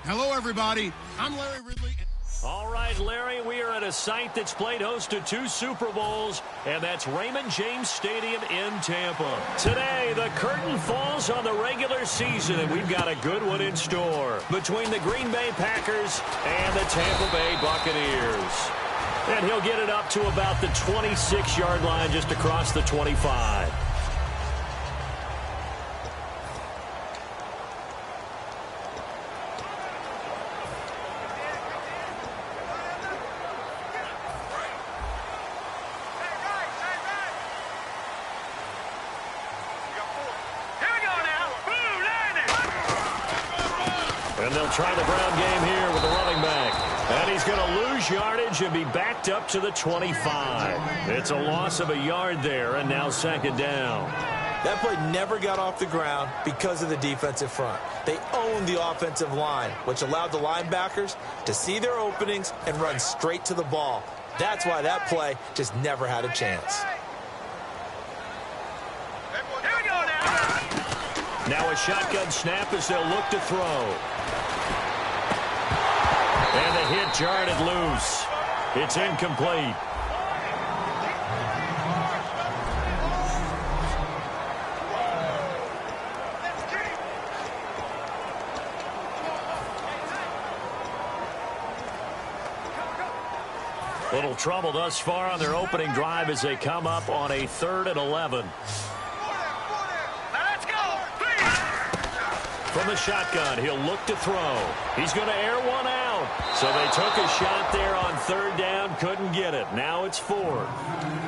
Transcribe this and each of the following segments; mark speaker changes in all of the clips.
Speaker 1: Hello, everybody. I'm Larry Ridley.
Speaker 2: All right, Larry, we are at a site that's played host to 2 Super Bowls, and that's Raymond James Stadium in Tampa. Today, the curtain falls on the regular season, and we've got a good one in store between the Green Bay Packers and the Tampa Bay Buccaneers. And he'll get it up to about the 26-yard line just across the 25. And they'll try the ground game here with the running back. And he's going to lose yardage and be backed up to the 25. It's a loss of a yard there, and now 2nd down.
Speaker 3: That play never got off the ground because of the defensive front. They owned the offensive line, which allowed the linebackers to see their openings and run straight to the ball. That's why that play just never had a chance.
Speaker 2: Now a shotgun snap as they'll look to throw. And the hit jarred it loose. It's incomplete. Little trouble thus far on their opening drive as they come up on a 3rd and 11. From the shotgun, he'll look to throw. He's going to air one out. So they took a shot there on 3rd down, couldn't get it. Now it's 4th.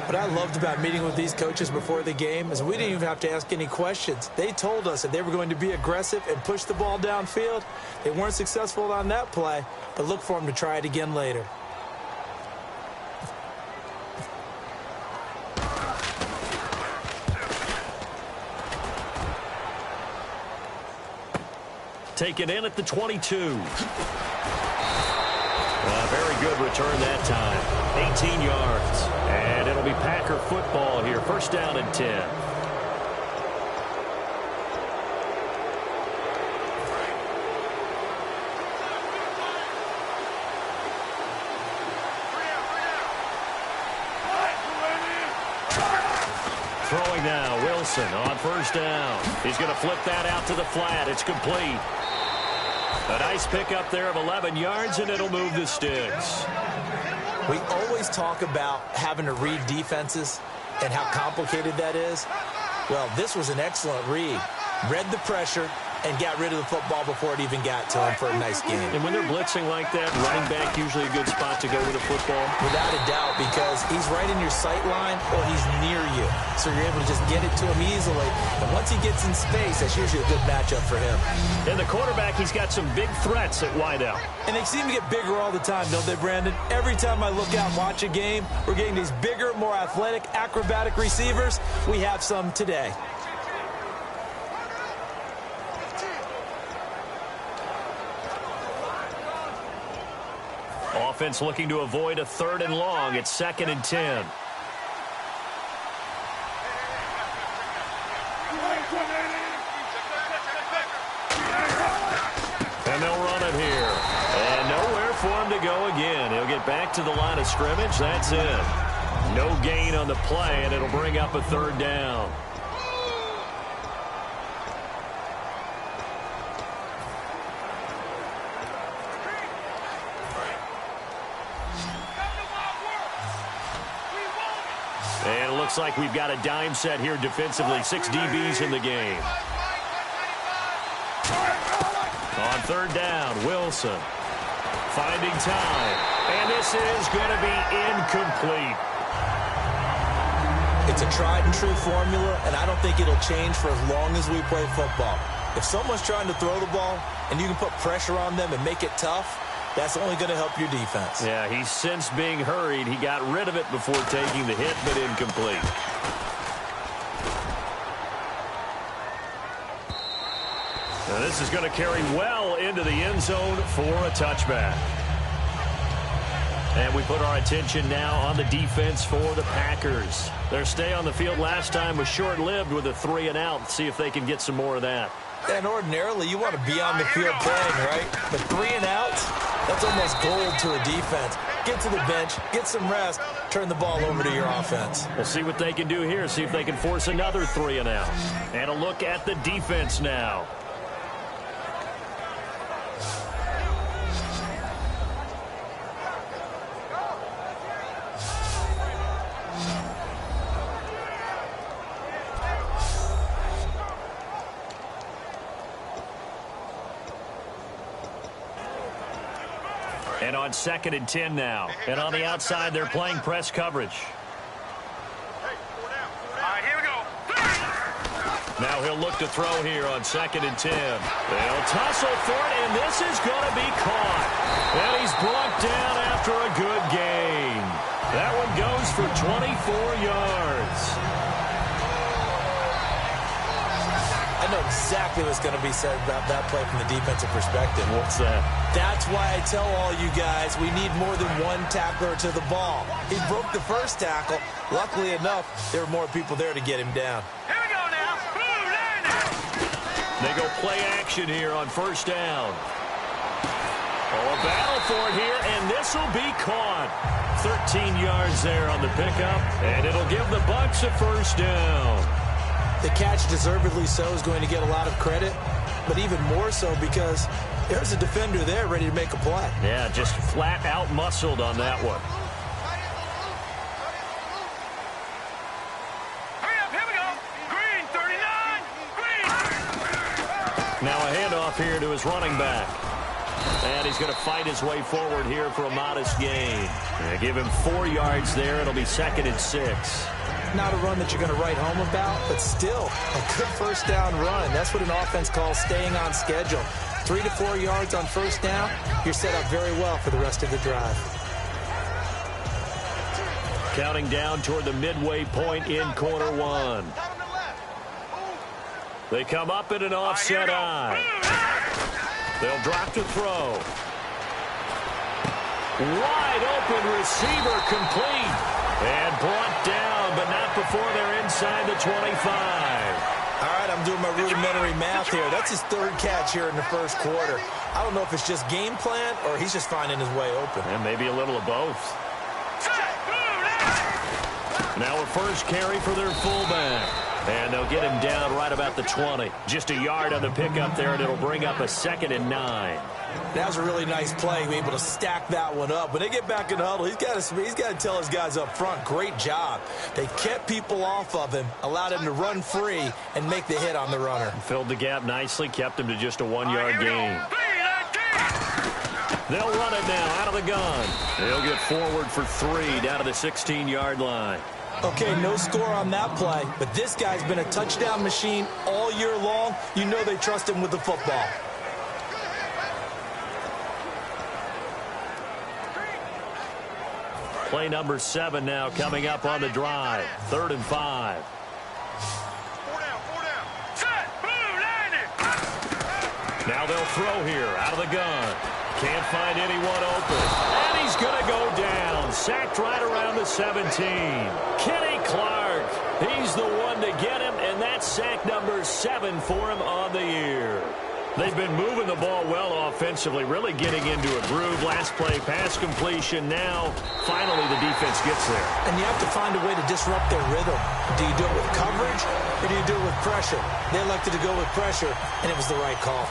Speaker 3: What I loved about meeting with these coaches before the game is we didn't even have to ask any questions. They told us that they were going to be aggressive and push the ball downfield. They weren't successful on that play, but look for them to try it again later.
Speaker 2: Taken in at the 22. A very good return that time. 18 yards. And it'll be Packer football here. 1st down and 10. Throwing now, Wilson on 1st down. He's going to flip that out to the flat. It's complete. A nice pickup there of 11 yards, and it'll move the sticks.
Speaker 3: We always talk about having to read defenses and how complicated that is. Well, this was an excellent read. Read the pressure and got rid of the football before it even got to him for a nice game.
Speaker 2: And when they're blitzing like that, running back usually a good spot to go with the football?
Speaker 3: Without a doubt, because he's right in your sight line or he's near you. So you're able to just get it to him easily. And once he gets in space, that's usually a good matchup for him.
Speaker 2: And the quarterback, he's got some big threats at wideout.
Speaker 3: And they seem to get bigger all the time, don't they, Brandon? Every time I look out and watch a game, we're getting these bigger, more athletic, acrobatic receivers. We have some today.
Speaker 2: Offense looking to avoid a 3rd and long. It's 2nd and 10. And they'll run it here. And nowhere for him to go again. He'll get back to the line of scrimmage. That's it. No gain on the play, and it'll bring up a 3rd down. And it looks like we've got a dime set here defensively. 6 DBs in the game. On 3rd down, Wilson finding time. And this is going to be incomplete.
Speaker 3: It's a tried and true formula, and I don't think it'll change for as long as we play football. If someone's trying to throw the ball and you can put pressure on them and make it tough, that's only going to help your defense.
Speaker 2: Yeah, he's since being hurried. He got rid of it before taking the hit, but incomplete. Now this is going to carry well into the end zone for a touchback. And we put our attention now on the defense for the Packers. Their stay on the field last time was short-lived with a 3-and-out. See if they can get some more of that.
Speaker 3: And ordinarily, you want to be on the field playing, right? But 3 and outs, that's almost gold to a defense. Get to the bench, get some rest, turn the ball over to your offense.
Speaker 2: We'll see what they can do here, see if they can force another 3 and out. And a look at the defense now. And on 2nd and 10 now. And on the outside, they're playing press coverage. Now he'll look to throw here on 2nd and 10. They'll tussle for it, and this is going to be caught. And he's brought down after a good gain. That one goes for 24 yards.
Speaker 3: I know exactly what's going to be said about that play from the defensive perspective.
Speaker 2: What's that?
Speaker 3: That's why I tell all you guys we need more than one tackler to the ball. He broke the first tackle. Luckily enough, there were more people there to get him down.
Speaker 4: Here we go now.
Speaker 2: They go play action here on 1st down. Oh, a battle for it here, and this will be caught. 13 yards there on the pickup, and it'll give the Bucs a 1st down.
Speaker 3: The catch, deservedly so, is going to get a lot of credit, but even more so because there's a defender there ready to make a play.
Speaker 2: Yeah, just flat out muscled on that one.
Speaker 4: Hurry up, here we go. Green, 39. Green.
Speaker 2: Now a handoff here to his running back. And he's going to fight his way forward here for a modest gain. They give him 4 yards there. It'll be 2nd and 6.
Speaker 3: Not a run that you're going to write home about, but still a good 1st down run. That's what an offense calls staying on schedule. 3 to 4 yards on 1st down, you're set up very well for the rest of the drive.
Speaker 2: Counting down toward the midway point in quarter 1. They come up in an offset eye. They'll drop to throw. Wide open receiver complete. And brought down, but not before they're inside the 25.
Speaker 3: All right, I'm doing my rudimentary math here. That's his 3rd catch here in the 1st quarter. I don't know if it's just game plan or he's just finding his way open.
Speaker 2: And maybe a little of both. Now a 1st carry for their fullback. And they'll get him down right about the 20. Just a yard on the pickup there, and it'll bring up a 2nd and 9.
Speaker 3: That was a really nice play, able to stack that one up. When they get back in the huddle, he's got to tell his guys up front, great job. They kept people off of him, allowed him to run free, and make the hit on the runner.
Speaker 2: Filled the gap nicely, kept him to just a 1-yard gain. They'll run it now out of the gun. They'll get forward for 3 down to the 16-yard line.
Speaker 3: Okay, no score on that play, but this guy's been a touchdown machine all year long. You know they trust him with the football.
Speaker 2: Play number 7 now coming up on the drive. 3rd and 5.
Speaker 4: 4 down. Set. Boom, landed.
Speaker 2: Now they'll throw here out of the gun. Can't find anyone open. And he's going to go down. Sacked right around the 17. Kenny Clark. He's the one to get him, and that's sack number 7 for him on the year. They've been moving the ball well offensively, really getting into a groove. Last play, pass completion. Now, finally, the defense gets there.
Speaker 3: And you have to find a way to disrupt their rhythm. Do you do it with coverage, or do you do it with pressure? They elected to go with pressure, and it was the right call.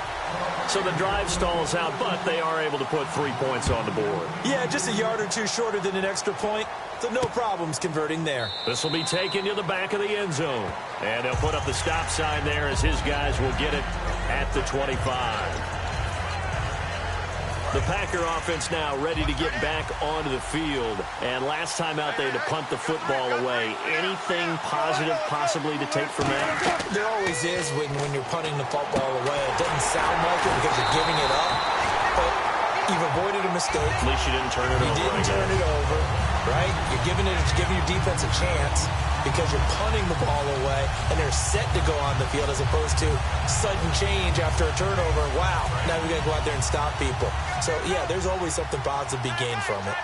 Speaker 2: So the drive stalls out, but they are able to put 3 points on the board.
Speaker 3: Yeah, just a yard or two shorter than an extra point, so no problems converting there.
Speaker 2: This will be taken to the back of the end zone. And they'll put up the stop sign there as his guys will get it at the 25. The Packer offense now ready to get back onto the field. And last time out, they had to punt the football away. Anything positive possibly to take from that?
Speaker 3: There always is when you're punting the football away. It doesn't sound like it because you're giving it up, but you've avoided a mistake.
Speaker 2: At least you didn't turn it over.
Speaker 3: You didn't turn it over, right? You're giving your defense a chance because you're punting the ball away, and they're set to go on the field as opposed to sudden change after a turnover. Wow, now we got to go out there and stop people. So, yeah, there's always something positive to be gained from it.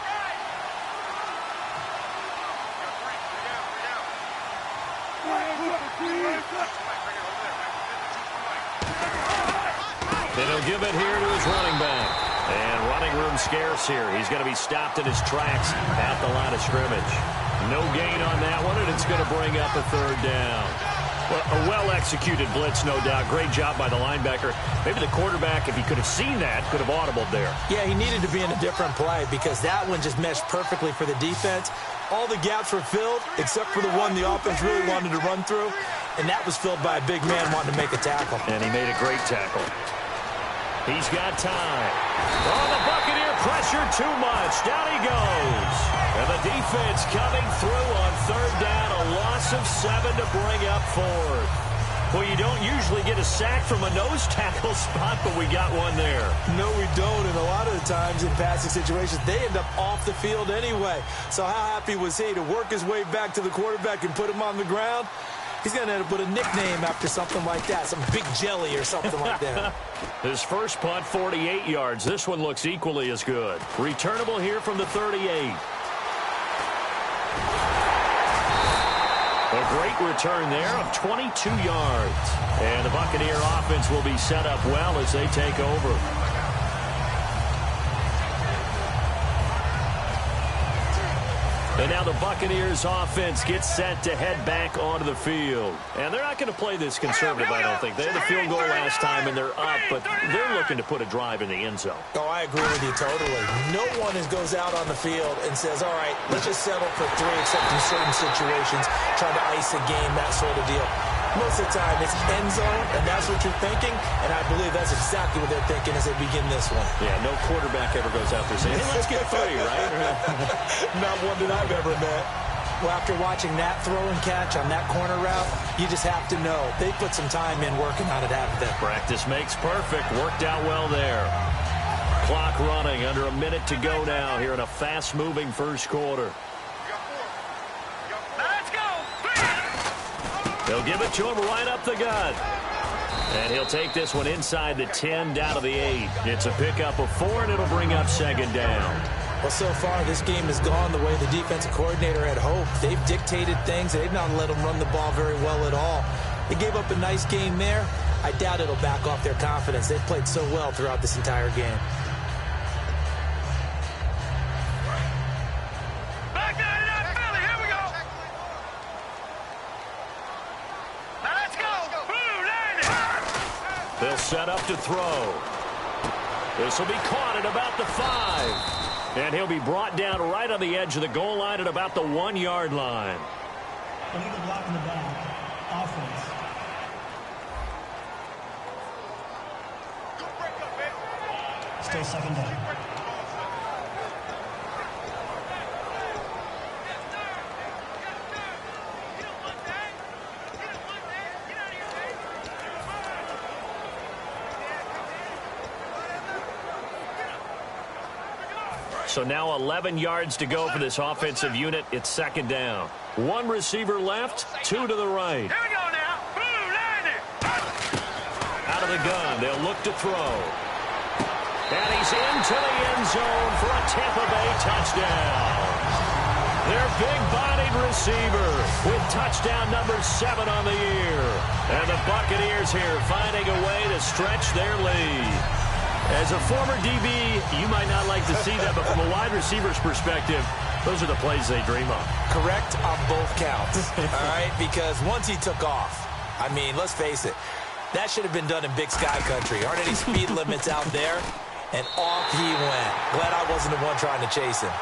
Speaker 2: And he'll give it here to his running back. And running room scarce here. He's going to be stopped in his tracks at the line of scrimmage. No gain on that one, and it's going to bring up a third down. Well, a well-executed blitz, no doubt. Great job by the linebacker. Maybe the quarterback, if he could have seen that, could have audibled there.
Speaker 3: Yeah, he needed to be in a different play because that one just meshed perfectly for the defense. All the gaps were filled except for the one the offense really wanted to run through, and that was filled by a big man wanting to make a tackle.
Speaker 2: And he made a great tackle. He's got time. Oh, the Buccaneer pressure too much. Down he goes. And the defense coming through on third down. A loss of 7 to bring up fourth. Well, you don't usually get a sack from a nose tackle spot, but we got one there.
Speaker 3: No, we don't. And a lot of the times in passing situations, they end up off the field anyway. So how happy was he to work his way back to the quarterback and put him on the ground? He's going to end up with a nickname after something like that, some big jelly or something like that.
Speaker 2: His first punt, 48 yards. This one looks equally as good. Returnable here from the 38. A great return there of 22 yards. And the Buccaneer offense will be set up well as they take over. And now the Buccaneers offense gets set to head back onto the field. And they're not going to play this conservative, I don't think. They had a field goal last time, and they're up, but they're looking to put a drive in the end zone.
Speaker 3: Oh, I agree with you totally. No one goes out on the field and says, all right, let's just settle for 3, except in certain situations, trying to ice a game, that sort of deal. Most of the time, it's end zone, and that's what you're thinking, and I believe that's exactly what they're thinking as they begin this one.
Speaker 2: Yeah, no quarterback ever goes out there saying, hey, let's get 3, right?
Speaker 3: Not one that I've ever met. Well, after watching that throw and catch on that corner route, you just have to know they put some time in working on it, haven't they?
Speaker 2: Practice makes perfect. Worked out well there. Clock running, under a minute to go now here in a fast-moving first quarter. They'll give it to him right up the gut. And he'll take this one inside the 10, down to the 8. It's a pickup of 4, and it'll bring up second down.
Speaker 3: Well, so far, this game has gone the way the defensive coordinator had hoped. They've dictated things. They've not let them run the ball very well at all. They gave up a nice game there. I doubt it'll back off their confidence. They've played so well throughout this entire game.
Speaker 2: They'll set up to throw. This will be caught at about the 5. And he'll be brought down right on the edge of the goal line at about the 1-yard line.
Speaker 5: Illegal block in the back. Offense. Still second down.
Speaker 2: So now 11 yards to go for this offensive unit. It's second down. 1 receiver left, 2 to the right.
Speaker 4: Here we go now. Boom, landed.
Speaker 2: Out of the gun, they'll look to throw. And he's into the end zone for a Tampa Bay touchdown. Their big-bodied receiver with touchdown number 7 on the year. And the Buccaneers here finding a way to stretch their lead. As a former DB, you might not like to see that, but from a wide receiver's perspective, those are the plays they dream of.
Speaker 3: Correct on both counts, all right? Because once he took off, I mean, let's face it, that should have been done in Big Sky Country. Aren't any speed limits out there? And off he went. Glad I wasn't the one trying to chase him.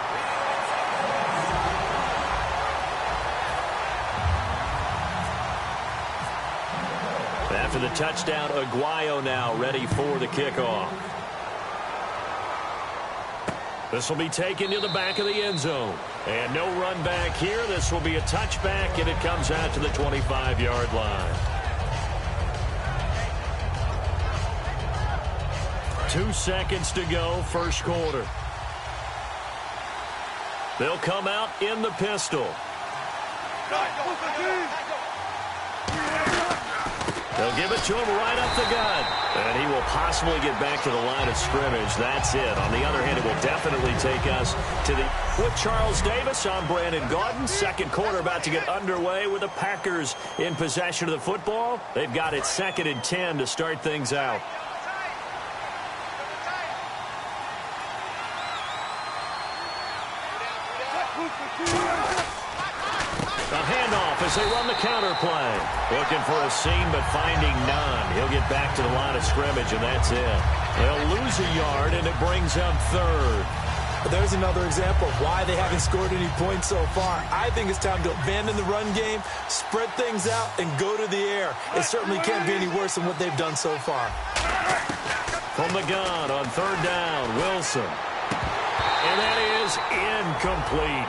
Speaker 2: After the touchdown, Aguayo now ready for the kickoff. This will be taken to the back of the end zone. And no run back here. This will be a touchback, and it comes out to the 25-yard line. 2 seconds to go, first quarter. They'll come out in the pistol. They'll give it to him right up the gut. And he will possibly get back to the line of scrimmage. That's it. On the other hand, it will definitely take us to the... With Charles Davis, I'm Brandon Gaudin. Second quarter about to get underway with the Packers in possession of the football. They've got it 2nd and 10 to start things out. A handoff as they run the counter play. Looking for a seam, but finding none. He'll get back to the line of scrimmage, and that's it. They'll lose a yard, and it brings up third.
Speaker 3: But there's another example of why they haven't scored any points so far. I think it's time to abandon the run game, spread things out, and go to the air. It certainly can't be any worse than what they've done so far.
Speaker 2: From the gun on third down, Wilson. And that is incomplete.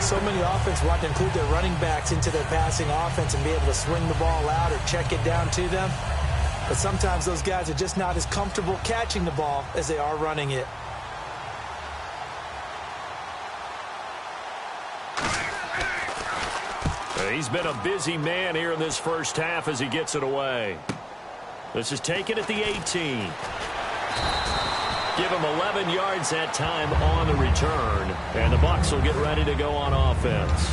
Speaker 3: So many offenses want to include their running backs into their passing offense and be able to swing the ball out or check it down to them. But sometimes those guys are just not as comfortable catching the ball as they are running it.
Speaker 2: He's been a busy man here in this first half as he gets it away. This is taken at the 18. Give him 11 yards that time on the return. And the Bucs will get ready to go on offense.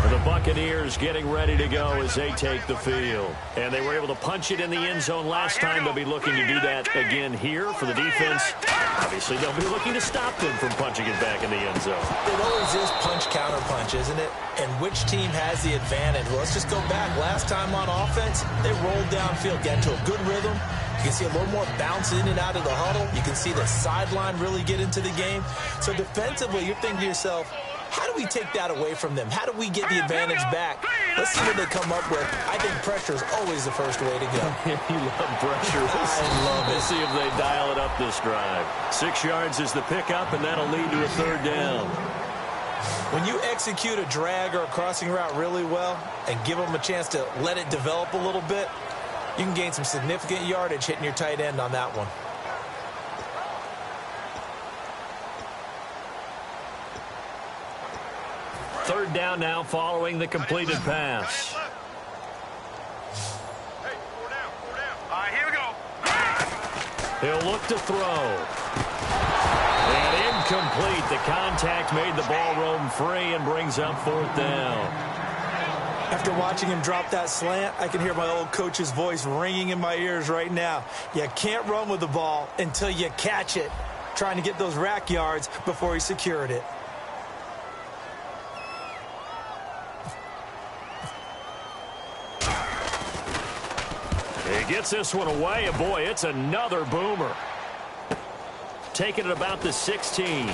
Speaker 2: The Buccaneers getting ready to go as they take the field. And they were able to punch it in the end zone last time. They'll be looking to do that again here for the defense. Obviously, they'll be looking to stop them from punching it back in the end zone.
Speaker 3: It always is punch-counter-punch, isn't it? And which team has the advantage? Well, let's just go back. Last time on offense, they rolled downfield, got into a good rhythm. You can see a little more bounce in and out of the huddle. You can see the sideline really get into the game. So defensively, you're thinking to yourself, how do we take that away from them? How do we get the advantage back? Let's see what they come up with. I think pressure is always the first way to go.
Speaker 2: You love pressure.
Speaker 3: I love it.
Speaker 2: Let's see if they dial it up this drive. 6 yards is the pickup, and that'll lead to a third down.
Speaker 3: When you execute a drag or a crossing route really well and give them a chance to let it develop a little bit, you can gain some significant yardage hitting your tight end on that one.
Speaker 2: Third down now following the completed pass.
Speaker 4: Hey, 4 down, 4 down. All right, here we go.
Speaker 2: He'll look to throw. And incomplete. The contact made the ball roam free and brings up fourth down.
Speaker 3: After watching him drop that slant, I can hear my old coach's voice ringing in my ears right now. You can't run with the ball until you catch it. Trying to get those rack yards before he secured it.
Speaker 2: He gets this one away, and boy, it's another boomer. Taking it about the 16.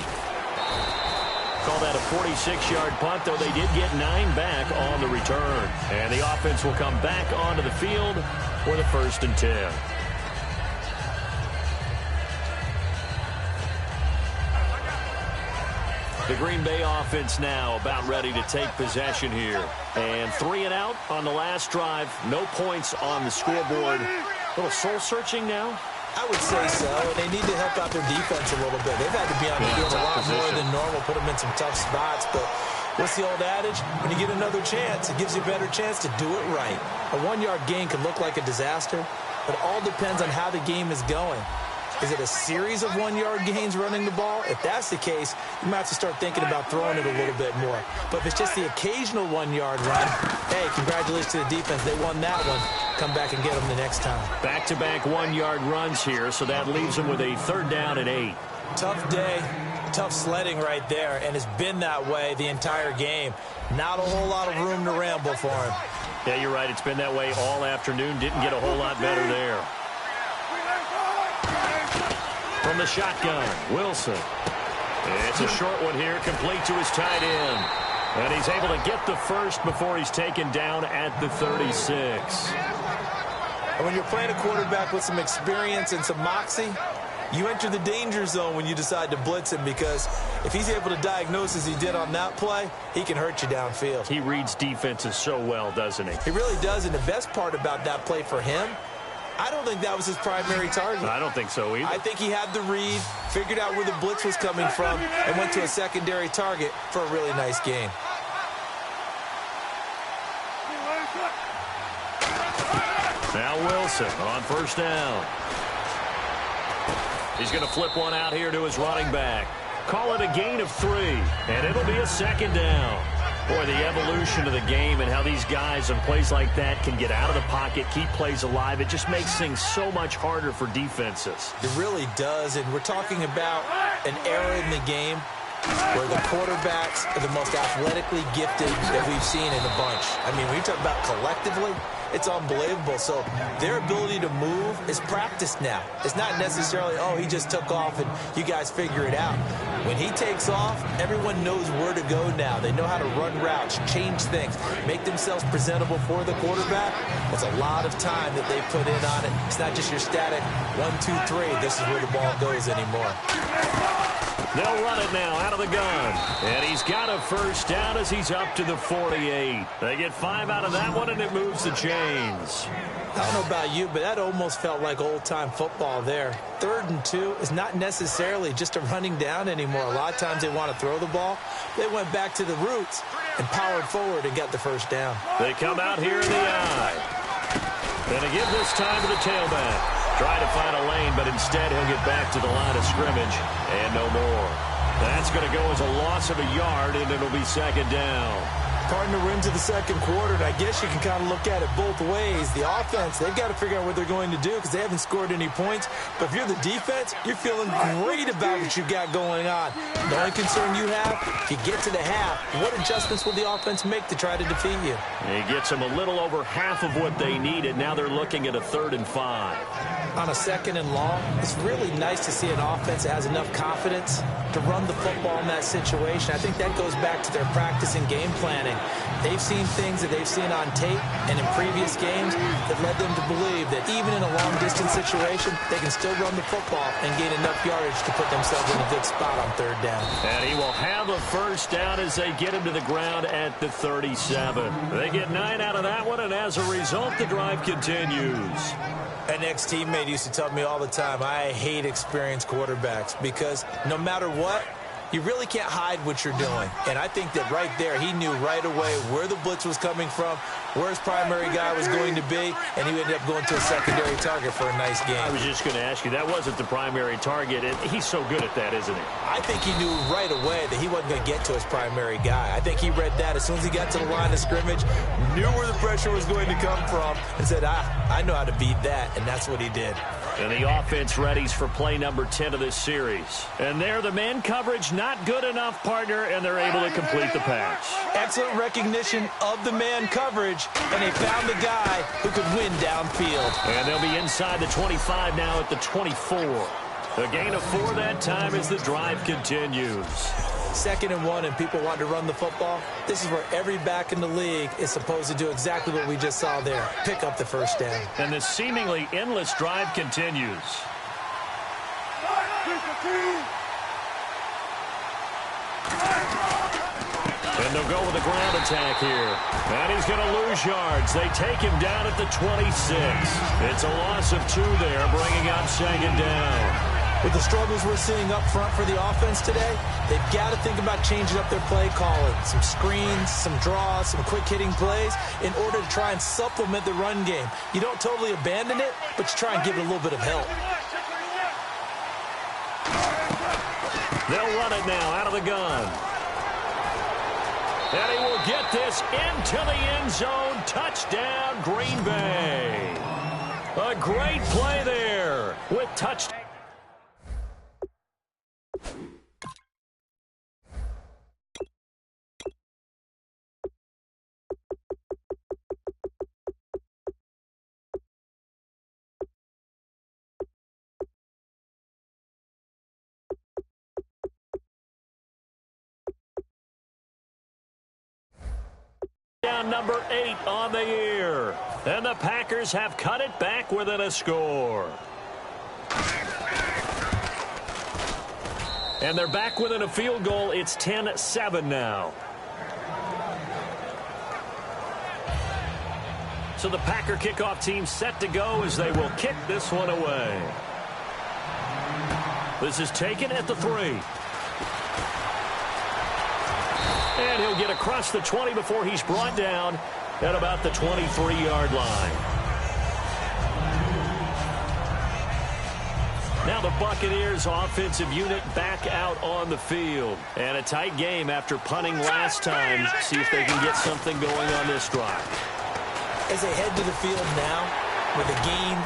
Speaker 2: Call that a 46-yard punt, though they did get 9 back on the return. And the offense will come back onto the field for the 1st and 10. The Green Bay offense now about ready to take possession here. And 3 and out on the last drive. No points on the scoreboard. A little soul-searching now.
Speaker 3: I would say so. They need to help out their defense a little bit. They've had to be on the field a lot more than normal, put them in some tough spots. But what's the old adage? When you get another chance, it gives you a better chance to do it right. A 1-yard gain can look like a disaster, but it all depends on how the game is going. Is it a series of 1-yard gains running the ball? If that's the case, you might have to start thinking about throwing it a little bit more. But if it's just the occasional 1-yard run, hey, congratulations to the defense. They won that one. Come back and get them the next time.
Speaker 2: Back-to-back 1-yard runs here, so that leaves them with a 3rd down and 8.
Speaker 3: Tough day, tough sledding right there, and it's been that way the entire game. Not a whole lot of room to ramble for him.
Speaker 2: Yeah, you're right. It's been that way all afternoon. Didn't get a whole lot better there. From the shotgun, Wilson. It's a short one here, complete to his tight end. And he's able to get the first before he's taken down at the 36.
Speaker 3: And when you're playing a quarterback with some experience and some moxie, you enter the danger zone when you decide to blitz him, because if he's able to diagnose as he did on that play, he can hurt you downfield.
Speaker 2: He reads defenses so well, doesn't he?
Speaker 3: He really does, and the best part about that play for him, I don't think that was his primary target.
Speaker 2: I don't think so either.
Speaker 3: I think he had the read, figured out where the blitz was coming from, and went to a secondary target for a really nice gain.
Speaker 2: Now Wilson on 1st down. He's going to flip one out here to his running back. Call it a gain of 3, and it'll be a 2nd down. Boy, the the evolution of the game and how these guys on plays like that can get out of the pocket, keep plays alive. It just makes things so much harder for defenses.
Speaker 3: It really does, and we're talking about an era in the game where the quarterbacks are the most athletically gifted that we've seen in a bunch. I mean, when you talk about collectively, it's unbelievable. So their ability to move is practiced now. It's not necessarily, oh, he just took off and you guys figure it out. When he takes off, everyone knows where to go now. They know how to run routes, change things, make themselves presentable for the quarterback. It's a lot of time that they put in on it. It's not just your static 1, 2, 3. This is where the ball goes anymore.
Speaker 2: They'll run it now out of the gun. And he's got a first down as he's up to the 48. They get 5 out of that one, and it moves the chains.
Speaker 3: I don't know about you, but that almost felt like old-time football there. 3rd and 2 is not necessarily just a running down anymore. A lot of times they want to throw the ball. They went back to the roots and powered forward and got the first down.
Speaker 2: They come out here in the eye. And they give this time to the tailback. Try to find a lane, but instead he'll get back to the line of scrimmage and no more. That's going to go as a loss of a yard, and it'll be 2nd down.
Speaker 3: Partner, we're into the 2nd quarter, and I guess you can kind of look at it both ways. The offense, they've got to figure out what they're going to do because they haven't scored any points. But if you're the defense, you're feeling great about what you've got going on. The only concern you have, if you get to the half, what adjustments will the offense make to try to defeat you?
Speaker 2: He gets them a little over half of what they needed. Now they're looking at a 3rd and 5.
Speaker 3: On a 2nd and long, it's really nice to see an offense that has enough confidence to run the football in that situation. I think that goes back to their practice and game planning. They've seen things that they've seen on tape and in previous games that led them to believe that even in a long-distance situation, they can still run the football and gain enough yardage to put themselves in a good spot on 3rd down.
Speaker 2: And he will have a first down as they get him to the ground at the 37. They get 9 out of that one, and as a result, the drive continues.
Speaker 3: An ex-teammate used to tell me all the time, I hate experienced quarterbacks because no matter what, you really can't hide what you're doing. And I think that right there, he knew right away where the blitz was coming from, where his primary guy was going to be, and he ended up going to a secondary target for a nice game.
Speaker 2: I was just going to ask you, that wasn't the primary target. He's so good at that, isn't he?
Speaker 3: I think he knew right away that he wasn't going to get to his primary guy. I think he read that as soon as he got to the line of scrimmage, knew where the pressure was going to come from, and said, I know how to beat that, and that's what he did.
Speaker 2: And the offense readies for play number 10 of this series. And there, the man coverage not good enough, partner, and they're able to complete the pass.
Speaker 3: Excellent recognition of the man coverage, and they found the guy who could win downfield.
Speaker 2: And they'll be inside the 25 now at the 24. A gain of 4 that time as the drive continues.
Speaker 3: 2nd and 1, and people want to run the football. This is where every back in the league is supposed to do exactly what we just saw there. Pick up the first down.
Speaker 2: And the seemingly endless drive continues. And they'll go with a ground attack here. And he's going to lose yards. They take him down at the 26. It's a loss of 2 there, bringing up 2nd down.
Speaker 3: With the struggles we're seeing up front for the offense today, they've got to think about changing up their play calling. Some screens, some draws, some quick-hitting plays in order to try and supplement the run game. You don't totally abandon it, but you try and give it a little bit of help.
Speaker 2: They'll run it now out of the gun. And he will get this into the end zone. Touchdown, Green Bay. A great play there with touchdown. Down number 8 on the year. And the Packers have cut it back within a score. And they're back within a field goal. It's 10-7 now. So the Packer kickoff team set to go as they will kick this one away. This is taken at the 3. And he'll get across the 20 before he's brought down at about the 23-yard line. Now the Buccaneers offensive unit back out on the field. And a tight game after punting last time. See if they can get something going on this drive.
Speaker 3: As they head to the field now, with a game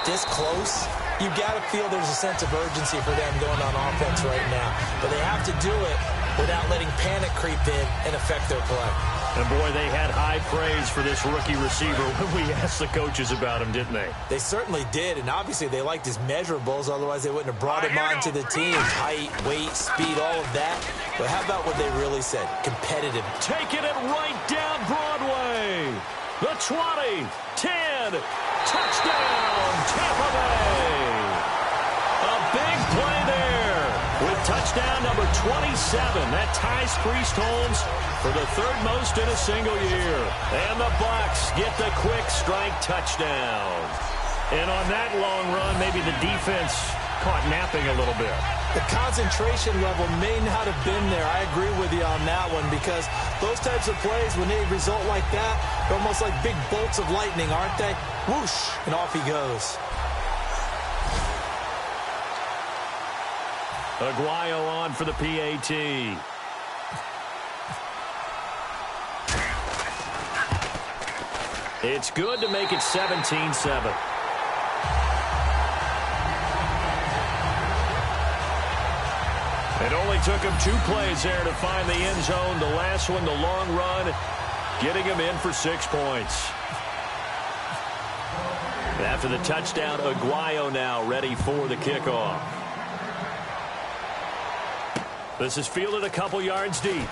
Speaker 3: this close, you got to feel there's a sense of urgency for them going on offense right now. But they have to do it without letting panic creep in and affect their play.
Speaker 2: And, boy, they had high praise for this rookie receiver when we asked the coaches about him, didn't they?
Speaker 3: They certainly did, and obviously they liked his measurables. Otherwise, they wouldn't have brought him on to the team. Height, weight, speed, all of that. But how about what they really said? Competitive.
Speaker 2: Taking it right down Broadway. The 20, 10, touchdown, Tampa Bay. A big play there with touchdown number 27. That ties Priest Holmes for the third most in a single year. And the Bucs get the quick strike touchdown. And on that long run, maybe the defense caught napping a little bit.
Speaker 3: The concentration level may not have been there. I agree with you on that one, because those types of plays, when they result like that, they're almost like big bolts of lightning, aren't they? Whoosh, and off he goes.
Speaker 2: Aguayo on for the PAT. It's good to make it 17-7. It only took him 2 plays there to find the end zone. The last one, the long run, getting him in for 6 points. After the touchdown, Aguayo now ready for the kickoff. This is fielded a couple yards deep.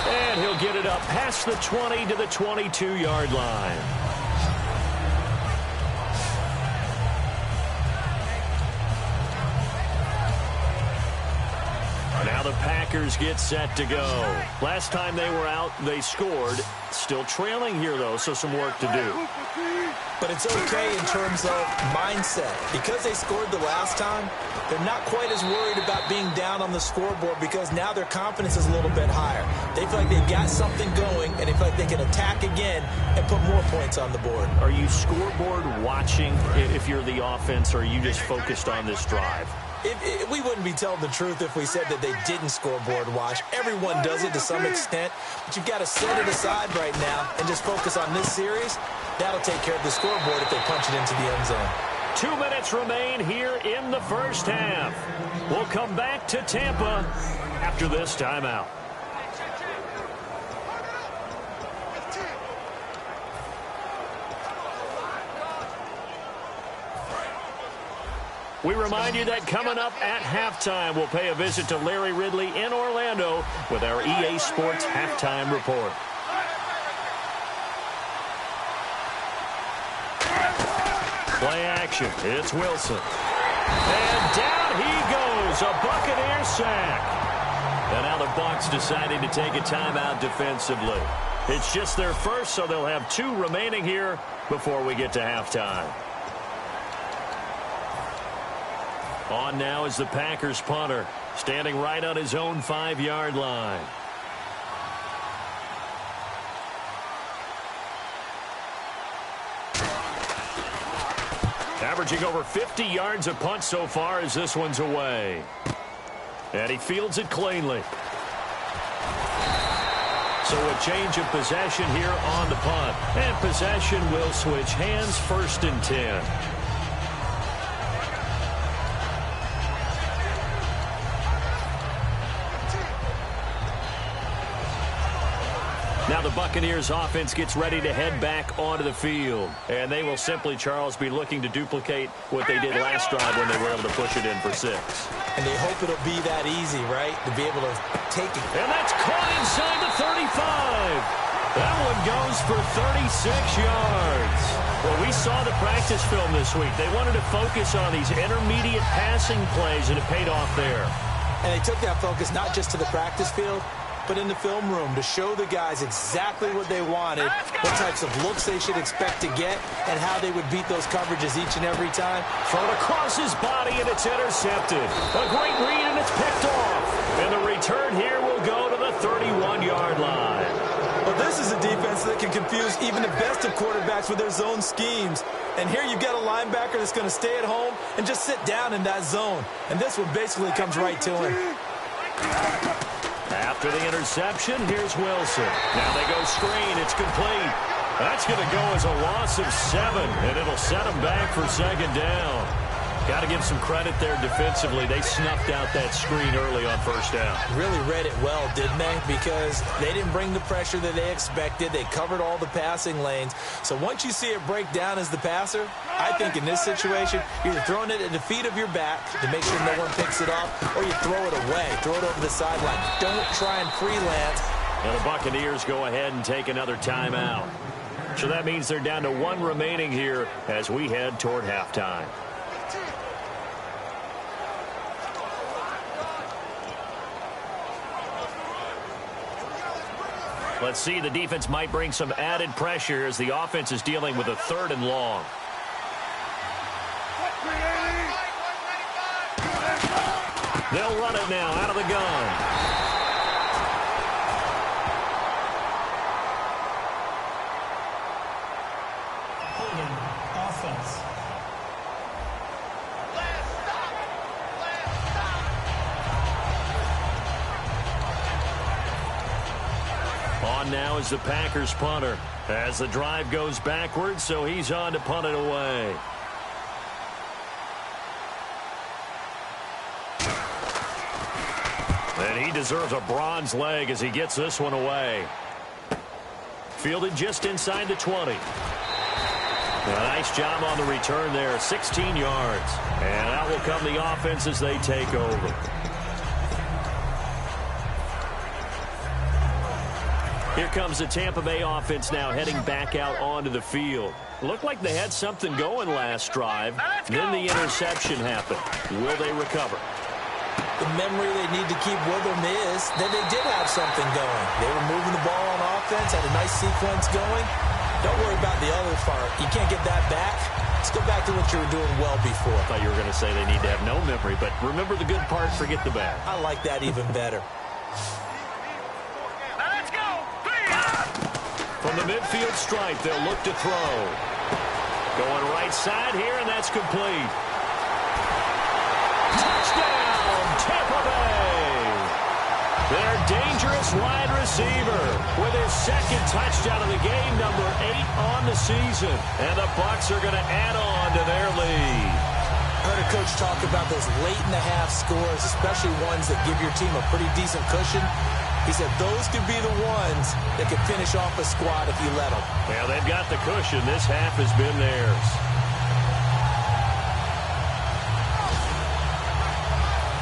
Speaker 2: And he'll get it up past the 20 to the 22-yard line. Now the Packers get set to go. Last time they were out, they scored. Still trailing here, though, so some work to do.
Speaker 3: But it's okay in terms of mindset. Because they scored the last time, they're not quite as worried about being down on the scoreboard, because now their confidence is a little bit higher. They feel like they've got something going, and they feel like they can attack again and put more points on the board.
Speaker 2: Are you scoreboard watching if you're the offense, or are you just focused on this drive?
Speaker 3: We wouldn't be telling the truth if we said that they didn't scoreboard watch. Everyone does it to some extent, but you've got to set it aside right now and just focus on this series. That'll take care of the scoreboard if they punch it into the end zone.
Speaker 2: 2 minutes remain here in the first half. We'll come back to Tampa after this timeout. We remind you that coming up at halftime, we'll pay a visit to Larry Ridley in Orlando with our EA Sports Halftime Report. Play action. It's Wilson. And down he goes. A Buccaneer sack. And now the Bucs deciding to take a timeout defensively. It's just their first, so they'll have 2 remaining here before we get to halftime. On now is the Packers punter, standing right on his own 5-yard line. Averaging over 50 yards a punt so far as this one's away. And he fields it cleanly. So a change of possession here on the punt. And possession will switch hands, 1st and 10. Now the Buccaneers offense gets ready to head back onto the field. And they will simply, Charles, be looking to duplicate what they did last drive when they were able to push it in for 6.
Speaker 3: And they hope it'll be that easy, right? To be able to take it.
Speaker 2: And that's caught inside the 35. That one goes for 36 yards. Well, we saw the practice film this week. They wanted to focus on these intermediate passing plays, and it paid off there.
Speaker 3: And they took that focus not just to the practice field, but in the film room to show the guys exactly what they wanted, what types of looks they should expect to get, and how they would beat those coverages each and every time.
Speaker 2: Thrown across his body, and it's intercepted. A great read, and it's picked off. And the return here will go to the 31-yard line.
Speaker 3: Well, this is a defense defense that can confuse even the best of quarterbacks with their zone schemes. And here you've got a linebacker that's going to stay at home and just sit down in that zone. And this one basically comes right to him.
Speaker 2: After the interception, here's Wilson. Now they go screen. It's complete. That's going to go as a loss of 7, and it'll set them back for second down. Got to give some credit there defensively. They snuffed out that screen early on first down.
Speaker 3: Really read it well, didn't they? Because they didn't bring the pressure that they expected. They covered all the passing lanes. So once you see it break down as the passer, I think in this situation, you're either throwing it at the feet of your back to make sure no one picks it off, or you throw it away, throw it over the sideline. Don't try and freelance.
Speaker 2: And the Buccaneers go ahead and take another timeout. So that means they're down to 1 remaining here as we head toward halftime. Let's see, the defense might bring some added pressure as the offense is dealing with a 3rd and long. They'll run it now out of the gun.
Speaker 5: Holding offense.
Speaker 2: On now is the Packers punter as the drive goes backwards, so he's on to punt it away. And he deserves a bronze leg as he gets this one away. Fielded just inside the 20. A nice job on the return there, 16 yards. And out will come the offense as they take over. Here comes the Tampa Bay offense now heading back out onto the field. Looked like they had something going last drive. Then the interception happened. Will they recover?
Speaker 3: The memory they need to keep with them is that they did have something going. They were moving the ball on offense, had a nice sequence going. Don't worry about the other part. You can't get that back. Let's go back to what you were doing well before.
Speaker 2: I thought you were going to say they need to have no memory, but remember the good part, forget the bad.
Speaker 3: I like that even better.
Speaker 4: Let's go!
Speaker 2: From the midfield stripe, they'll look to throw. Going right side here, and that's complete. Touchdown, Tampa Bay! Their dangerous wide receiver with his 2nd touchdown of the game, number 8 on the season. And the Bucs are going to add on to their lead.
Speaker 3: I heard a coach talk about those late-in-the-half scores, especially ones that give your team a pretty decent cushion. He said those could be the ones that could finish off a squad if you let them.
Speaker 2: Well, they've got the cushion. This half has been theirs.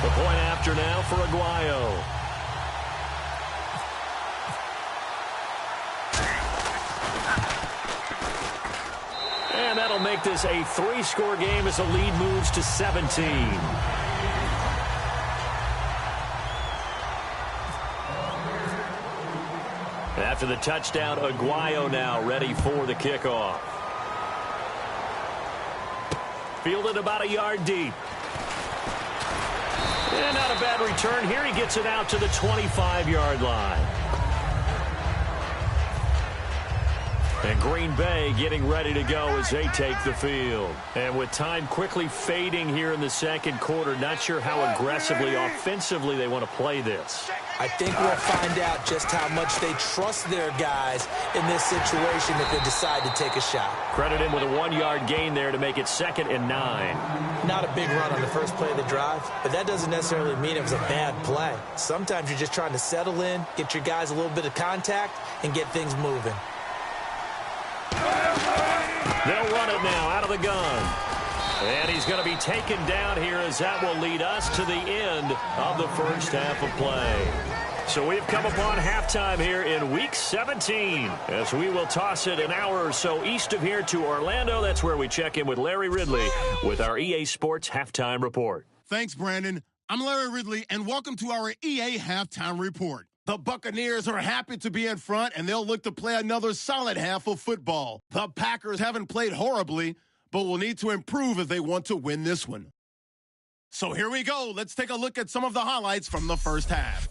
Speaker 2: The point after now for Aguayo. And that'll make this a 3-score game as the lead moves to 17. After the touchdown, Aguayo now ready for the kickoff. Fielded about a yard deep. And not a bad return here. He gets it out to the 25-yard line. And Green Bay getting ready to go as they take the field. And with time quickly fading here in the 2nd quarter, not sure how aggressively, offensively they want to play this.
Speaker 3: I think we'll find out just how much they trust their guys in this situation if they decide to take a shot.
Speaker 2: Credit him with a 1-yard gain there to make it 2nd and 9.
Speaker 3: Not a big run on the first play of the drive, but that doesn't necessarily mean it was a bad play. Sometimes you're just trying to settle in, get your guys a little bit of contact, and get things moving.
Speaker 2: They'll run it now out of the gun. And he's going to be taken down here as that will lead us to the end of the first half of play. So we've come upon halftime here in Week 17 as we will toss it an hour or so east of here to Orlando. That's where we check in with Larry Ridley with our EA Sports Halftime Report.
Speaker 1: Thanks, Brandon. I'm Larry Ridley, and welcome to our EA Halftime Report. The Buccaneers are happy to be in front, and they'll look to play another solid half of football. The Packers haven't played horribly, but will need to improve if they want to win this one. So here we go. Let's take a look at some of the highlights from the first half.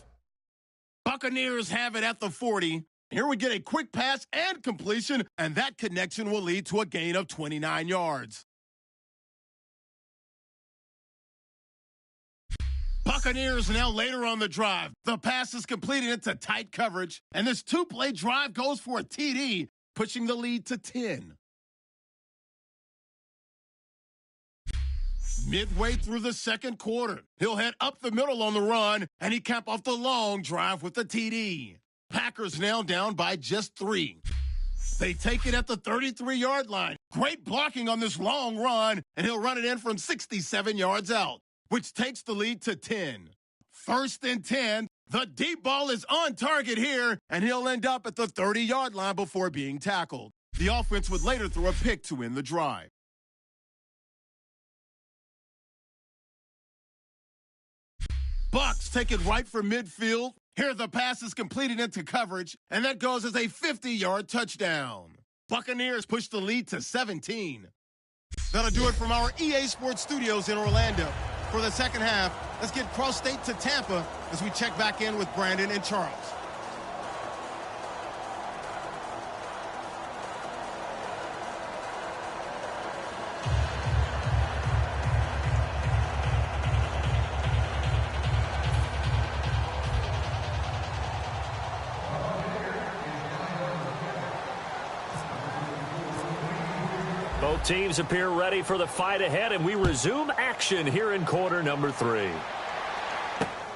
Speaker 1: Buccaneers have it at the 40. Here we get a quick pass and completion, and that connection will lead to a gain of 29 yards. Buccaneers now later on the drive. The pass is completed into tight coverage, and this two-play drive goes for a TD, pushing the lead to 10. Midway through the second quarter, he'll head up the middle on the run, and he cap off the long drive with the TD. Packers now down by just 3. They take it at the 33-yard line. Great blocking on this long run, and he'll run it in from 67 yards out, which takes the lead to 10. 1st and 10. The deep ball is on target here, and he'll end up at the 30-yard line before being tackled. The offense would later throw a pick to end the drive. Bucs take it right from midfield. Here the pass is completed into coverage, and that goes as a 50-yard touchdown. Buccaneers push the lead to 17. That'll do it from our EA Sports Studios in Orlando. For the second half, let's get cross-state to Tampa as we check back in with Brandon and Charles.
Speaker 2: Both teams appear ready for the fight ahead, and we resume action here in quarter number 3.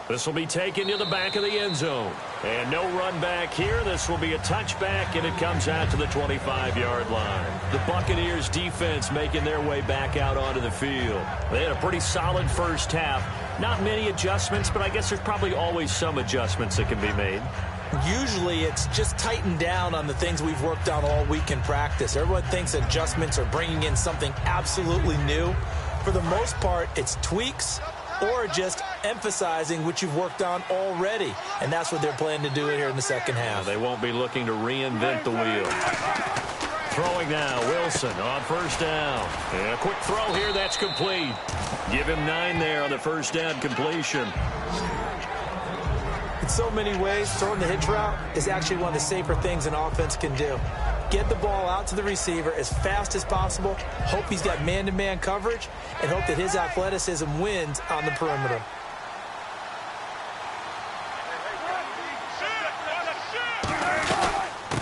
Speaker 2: This will be taken to the back of the end zone. And no run back here. This will be a touchback, and it comes out to the 25-yard line. The Buccaneers defense making their way back out onto the field. They had a pretty solid first half. Not many adjustments, but I guess there's probably always some adjustments that can be made.
Speaker 3: Usually it's just tightened down on the things we've worked on all week in practice. Everyone thinks adjustments are bringing in something absolutely new. For the most part, it's tweaks or just emphasizing what you've worked on already. And that's what they're planning to do here in the second half.
Speaker 2: They won't be looking to reinvent the wheel. Throwing now, Wilson on first down. And a quick throw here, that's complete. Give him 9 there on the first down completion.
Speaker 3: In so many ways, throwing the hitch route is actually one of the safer things an offense can do. Get the ball out to the receiver as fast as possible, hope he's got man-to-man coverage, and hope that his athleticism wins on the perimeter.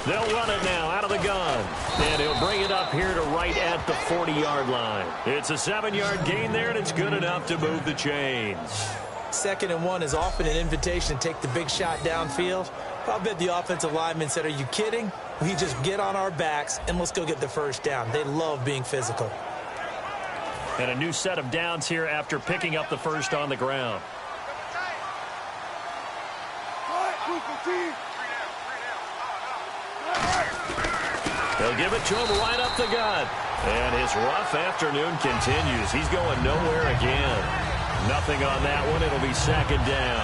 Speaker 2: They'll run it now out of the gun. And he'll bring it up here to right at the 40-yard line. It's a 7-yard gain there, and it's good enough to move the chains.
Speaker 3: 2nd and 1 is often an invitation to take the big shot downfield. I'll bet the offensive lineman said, "Are you kidding? We just get on our backs and let's go get the first down." They love being physical.
Speaker 2: And a new set of downs here after picking up the first on the ground. They'll give it to him right up the gut. And his rough afternoon continues. He's going nowhere again. Nothing on that one. It'll be 2nd down.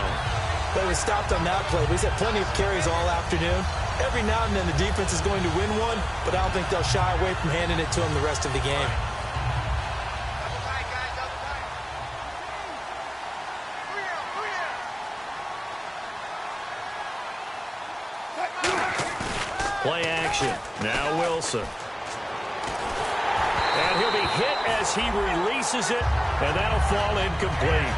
Speaker 3: But he was stopped on that play. He's had plenty of carries all afternoon. Every now and then the defense is going to win one, but I don't think they'll shy away from handing it to him the rest of the game.
Speaker 2: Play action. Now Wilson. And he'll be hit as he releases it, and that'll fall incomplete.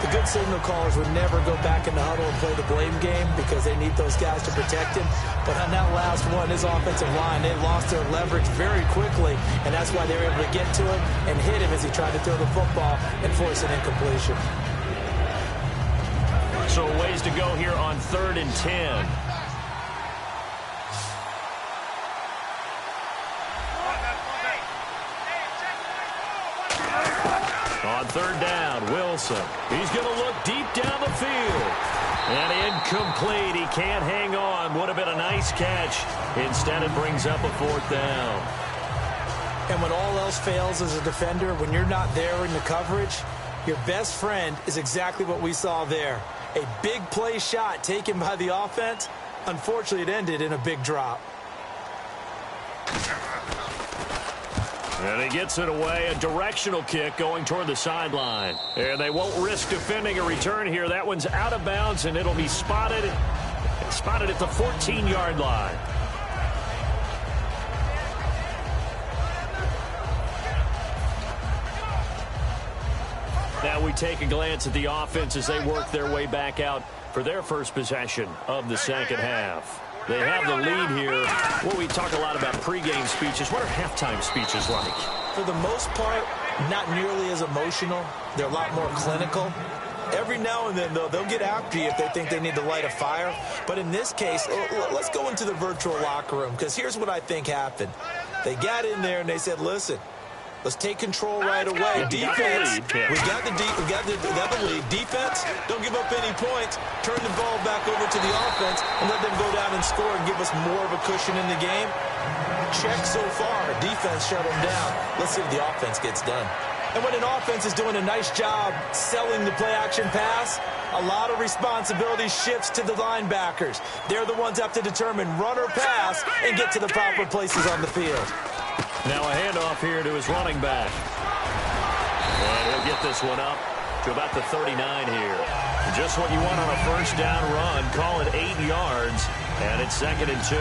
Speaker 3: The good signal callers would never go back in the huddle and play the blame game because they need those guys to protect him. But on that last one, his offensive line, they lost their leverage very quickly, and that's why they were able to get to him and hit him as he tried to throw the football and force an incompletion.
Speaker 2: So ways to go here on 3rd and 10. On 3rd down, Wilson. He's going to look deep down the field. And incomplete. He can't hang on. Would have been a nice catch. Instead, it brings up a 4th down.
Speaker 3: And when all else fails as a defender, when you're not there in the coverage, your best friend is exactly what we saw there. A big play shot taken by the offense. Unfortunately, it ended in a big drop.
Speaker 2: And he gets it away, a directional kick going toward the sideline. And they won't risk defending a return here. That one's out of bounds, and it'll be spotted Spotted at the 14-yard line. Now we take a glance at the offense as they work their way back out for their first possession of the second half. They have the lead here. Well, we talk a lot about pregame speeches. What are halftime speeches like?
Speaker 3: For the most part, not nearly as emotional. They're a lot more clinical. Every now and then, though, they'll get after you if they think they need to light a fire. But in this case, let's go into the virtual locker room, because here's what I think happened. They got in there and they said, listen, let's take control right away. Defense, we got the lead. Defense, don't give up any points. Turn the ball back over to the offense and let them go down and score and give us more of a cushion in the game. Check so far. Defense shut them down. Let's see if the offense gets done. And when an offense is doing a nice job selling the play-action pass, a lot of responsibility shifts to the linebackers. They're the ones that have to determine run or pass and get to the proper places on the field.
Speaker 2: Now a handoff here to his running back. And he'll get this one up to about the 39 here. Just what you want on a first down run. Call it 8 yards, and it's 2nd and 2.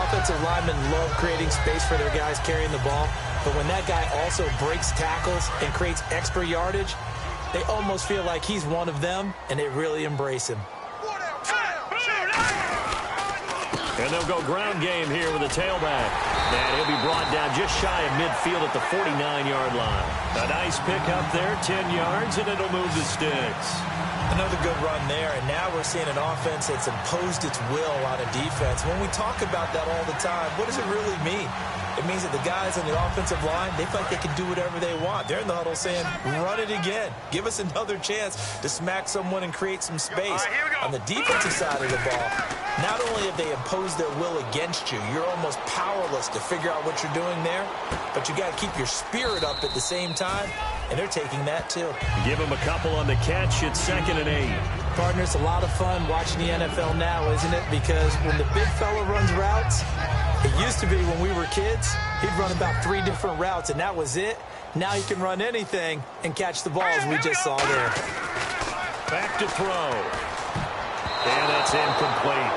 Speaker 3: Offensive linemen love creating space for their guys carrying the ball, but when that guy also breaks tackles and creates extra yardage, they almost feel like he's one of them, and they really embrace him.
Speaker 2: And they'll go ground game here with a tailback. And he'll be brought down just shy of midfield at the 49-yard line. A nice pickup there, 10 yards, and it'll move the sticks.
Speaker 3: Another good run there, and now we're seeing an offense that's imposed its will on a defense. When we talk about that all the time, what does it really mean? It means that the guys on the offensive line, they feel like they can do whatever they want. They're in the huddle saying, run it again. Give us another chance to smack someone and create some space. On the defensive side of the ball, not only have they imposed their will against you, you're almost powerless to figure out what you're doing there, but you got to keep your spirit up at the same time, and they're taking that too.
Speaker 2: Give them a couple on the catch. It's 2nd and 8.
Speaker 3: Partner, it's a lot of fun watching the NFL now, isn't it? Because when the big fella runs routes, it used to be when we were kids, he'd run about 3 different routes, and that was it. Now he can run anything and catch the balls we just saw there.
Speaker 2: Back to throw. And that's incomplete.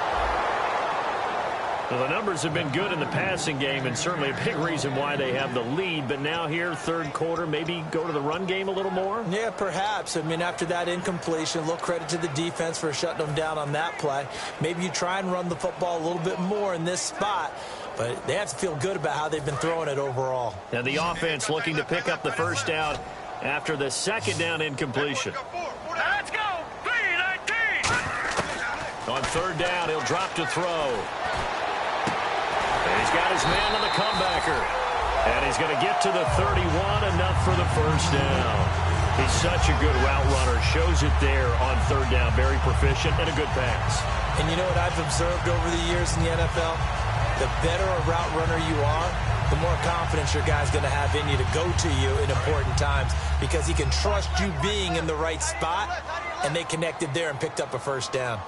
Speaker 2: Well, the numbers have been good in the passing game, and certainly a big reason why they have the lead. But now here, third quarter, maybe go to the run game a little more?
Speaker 3: Yeah, perhaps. I mean, after that incompletion, a little credit to the defense for shutting them down on that play. Maybe you try and run the football a little bit more in this spot. But they have to feel good about how they've been throwing it overall.
Speaker 2: And the offense looking to pick up the first down after the second down incompletion.
Speaker 4: Let's go! 3-19!
Speaker 2: On third down, he'll drop to throw. And he's got his man on the comebacker. And he's going to get to the 31, enough for the first down. He's such a good route runner. Shows it there on third down. Very proficient and a good pass.
Speaker 3: And you know what I've observed over the years in the NFL? The better a route runner you are, the more confidence your guy's going to have in you to go to you in important times, because he can trust you being in the right spot, and they connected there and picked up a first down.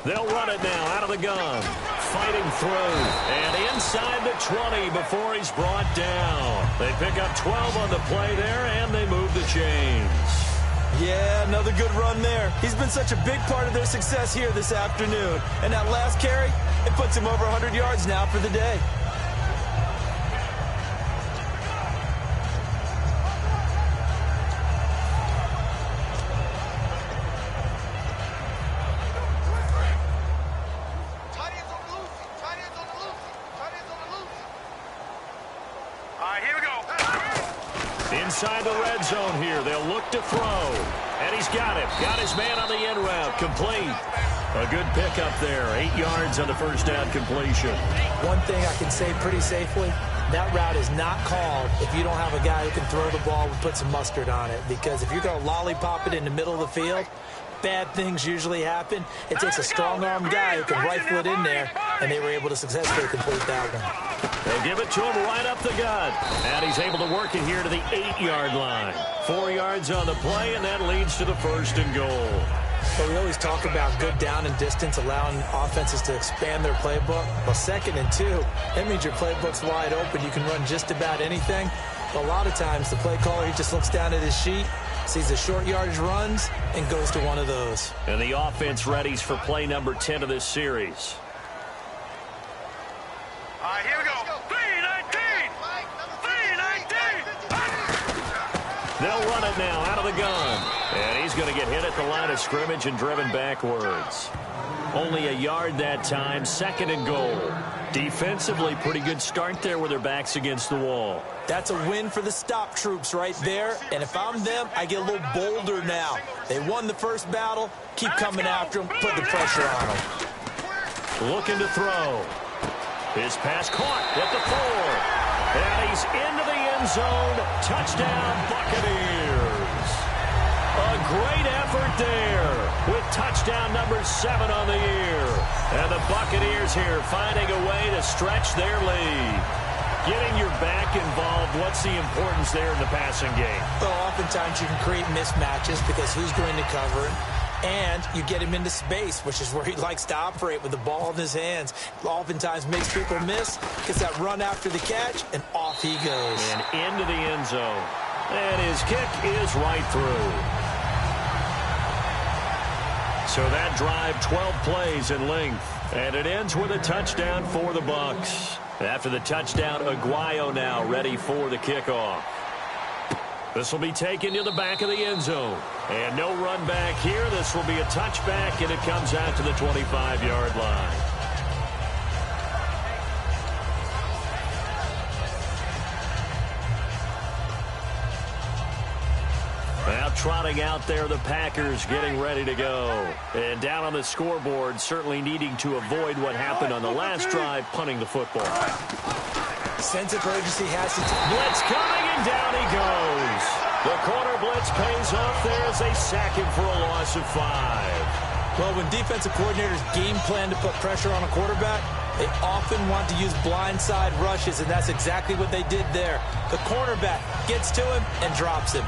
Speaker 2: They'll run it now out of the gun. Fighting through. And inside the 20 before he's brought down. They pick up 12 on the play there, and they move the chains.
Speaker 3: Yeah, another good run there. He's been such a big part of their success here this afternoon. And that last carry, it puts him over 100 yards now for the day.
Speaker 2: Inside the red zone here. They'll look to throw. And he's got it. Got his man on the in route. Complete. A good pickup there. 8 yards on the first down completion.
Speaker 3: One thing I can say pretty safely, that route is not called if you don't have a guy who can throw the ball and put some mustard on it. Because if you're going to lollipop it in the middle of the field, bad things usually happen. It takes a strong-armed guy who can rifle it in there, and they were able to successfully complete that one.
Speaker 2: They'll give it to him right up the gut. And he's able to work it here to the 8-yard line. 4 yards on the play, and that leads to the first and goal.
Speaker 3: But we always talk about good down and distance, allowing offenses to expand their playbook. Well, 2nd and 2, that means your playbook's wide open. You can run just about anything. But a lot of times, the play caller, he just looks down at his sheet, sees the short yardage runs, and goes to one of those.
Speaker 2: And the offense readies for play number 10 of this series.
Speaker 4: All right, here we go. 319! 319!
Speaker 2: They'll run it now out of the gun. And he's going to get hit at the line of scrimmage and driven backwards. Only a yard that time, 2nd and goal. Defensively, pretty good start there with their backs against the wall.
Speaker 3: That's a win for the stop troops right there. And if I'm them, I get a little bolder now. They won the first battle. Keep coming after them. Put the pressure on them.
Speaker 2: Looking to throw. His pass caught at the 4. And he's into the end zone. Touchdown, Buccaneers. A great effort there with touchdown number 7 on the year. And the Buccaneers here finding a way to stretch their lead. Getting your back involved, what's the importance there in the passing game?
Speaker 3: Well, oftentimes you can create mismatches because who's going to cover him? And you get him into space, which is where he likes to operate with the ball in his hands. Oftentimes makes people miss, gets that run after the catch, and off he goes.
Speaker 2: And into the end zone. And his kick is right through. So that drive, 12 plays in length. And it ends with a touchdown for the Bucs. After the touchdown, Aguayo now ready for the kickoff. This will be taken to the back of the end zone. And no run back here. This will be a touchback, and it comes out to the 25-yard line. Now trotting out there, the Packers getting ready to go. And down on the scoreboard, certainly needing to avoid what happened on the last drive, punting the football.
Speaker 3: Sense of urgency has to...
Speaker 2: Blitz coming, and down he goes. The corner blitz pays off there as they sack him for a loss of 5.
Speaker 3: Well, when defensive coordinators game plan to put pressure on a quarterback, they often want to use blindside rushes, and that's exactly what they did there. The cornerback gets to him and drops him.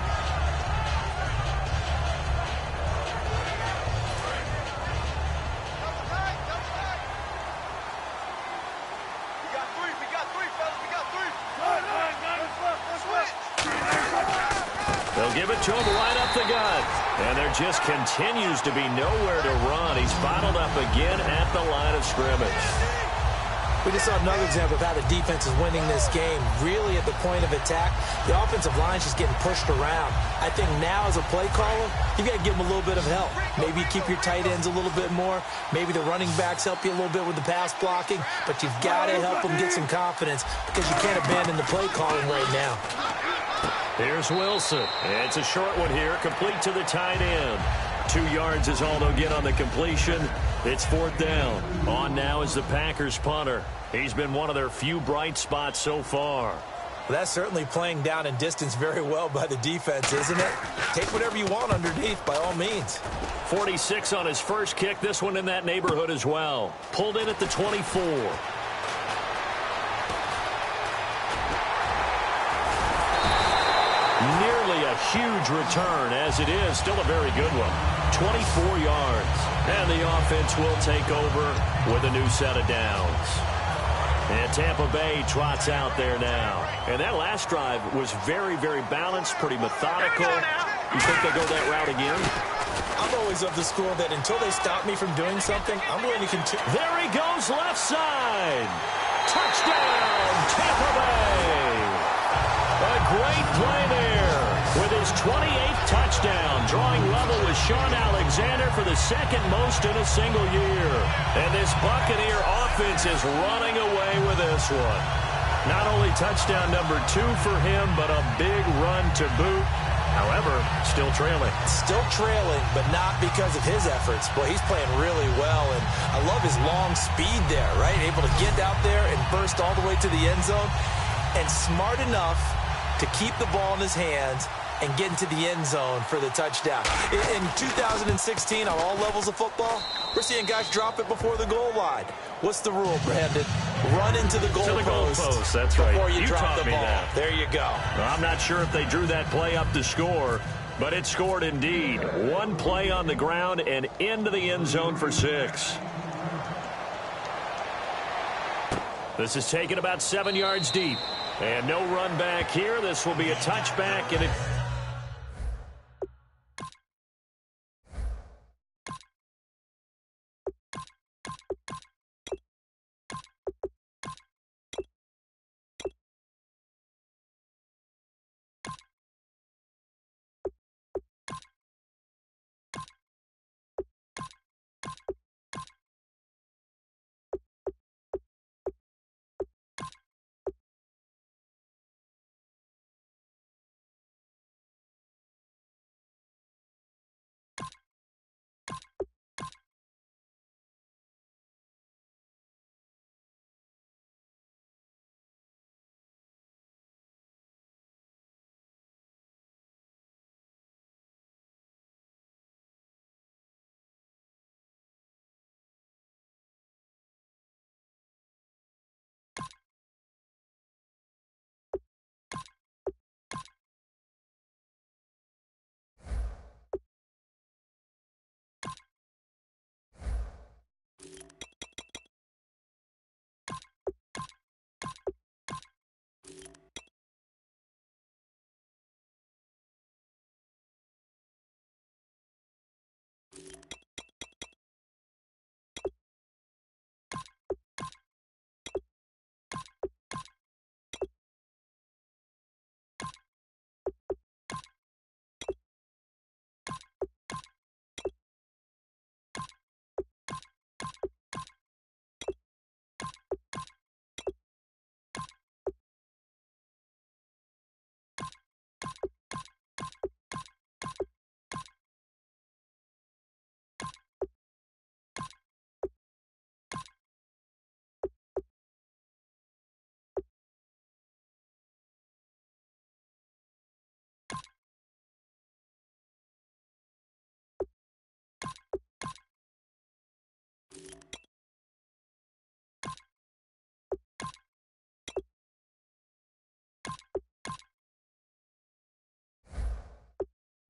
Speaker 2: They'll give it to him right up the gut. And there just continues to be nowhere to run. He's bottled up again at the line of scrimmage.
Speaker 3: We just saw another example of how the defense is winning this game. Really at the point of attack, the offensive line is just getting pushed around. I think now as a play caller, you got to give them a little bit of help. Maybe keep your tight ends a little bit more. Maybe the running backs help you a little bit with the pass blocking. But you've got to help them get some confidence because you can't abandon the play calling right now.
Speaker 2: Here's Wilson. It's a short one here, complete to the tight end. 2 yards is all they'll get on the completion. It's 4th down. On now is the Packers punter. He's been one of their few bright spots so far.
Speaker 3: Well, that's certainly playing down in distance very well by the defense, isn't it? Take whatever you want underneath, by all means.
Speaker 2: 46 on his first kick. This one in that neighborhood as well. Pulled in at the 24. Nearly a huge return, as it is still a very good one. 24 yards. And the offense will take over with a new set of downs. And Tampa Bay trots out there now. And that last drive was very, very balanced, pretty methodical. You think they go that route again?
Speaker 3: I'm always of the school that until they stop me from doing something, I'm going to continue.
Speaker 2: There he goes, left side. Touchdown, Tampa Bay. A great play there with his 28th touchdown, drawing level with Sean Alexander for the 2nd most in a single year. And this Buccaneer offense is running away with this one. Not only touchdown number 2 for him, but a big run to boot. However, still trailing.
Speaker 3: Still trailing, but not because of his efforts. Boy, he's playing really well, and I love his long speed there, right? Able to get out there and burst all the way to the end zone, and smart enough to keep the ball in his hands and get into the end zone for the touchdown. In 2016, on all levels of football, we're seeing guys drop it before the goal line. What's the rule, Brandon? Run into the goalpost.
Speaker 2: That's right.
Speaker 3: Before you drop the ball.
Speaker 2: That.
Speaker 3: There you go.
Speaker 2: Well, I'm not sure if they drew that play up to score, but it scored indeed. One play on the ground and into the end zone for 6. This is taken about 7 yards deep. And no run back here. This will be a touchback, and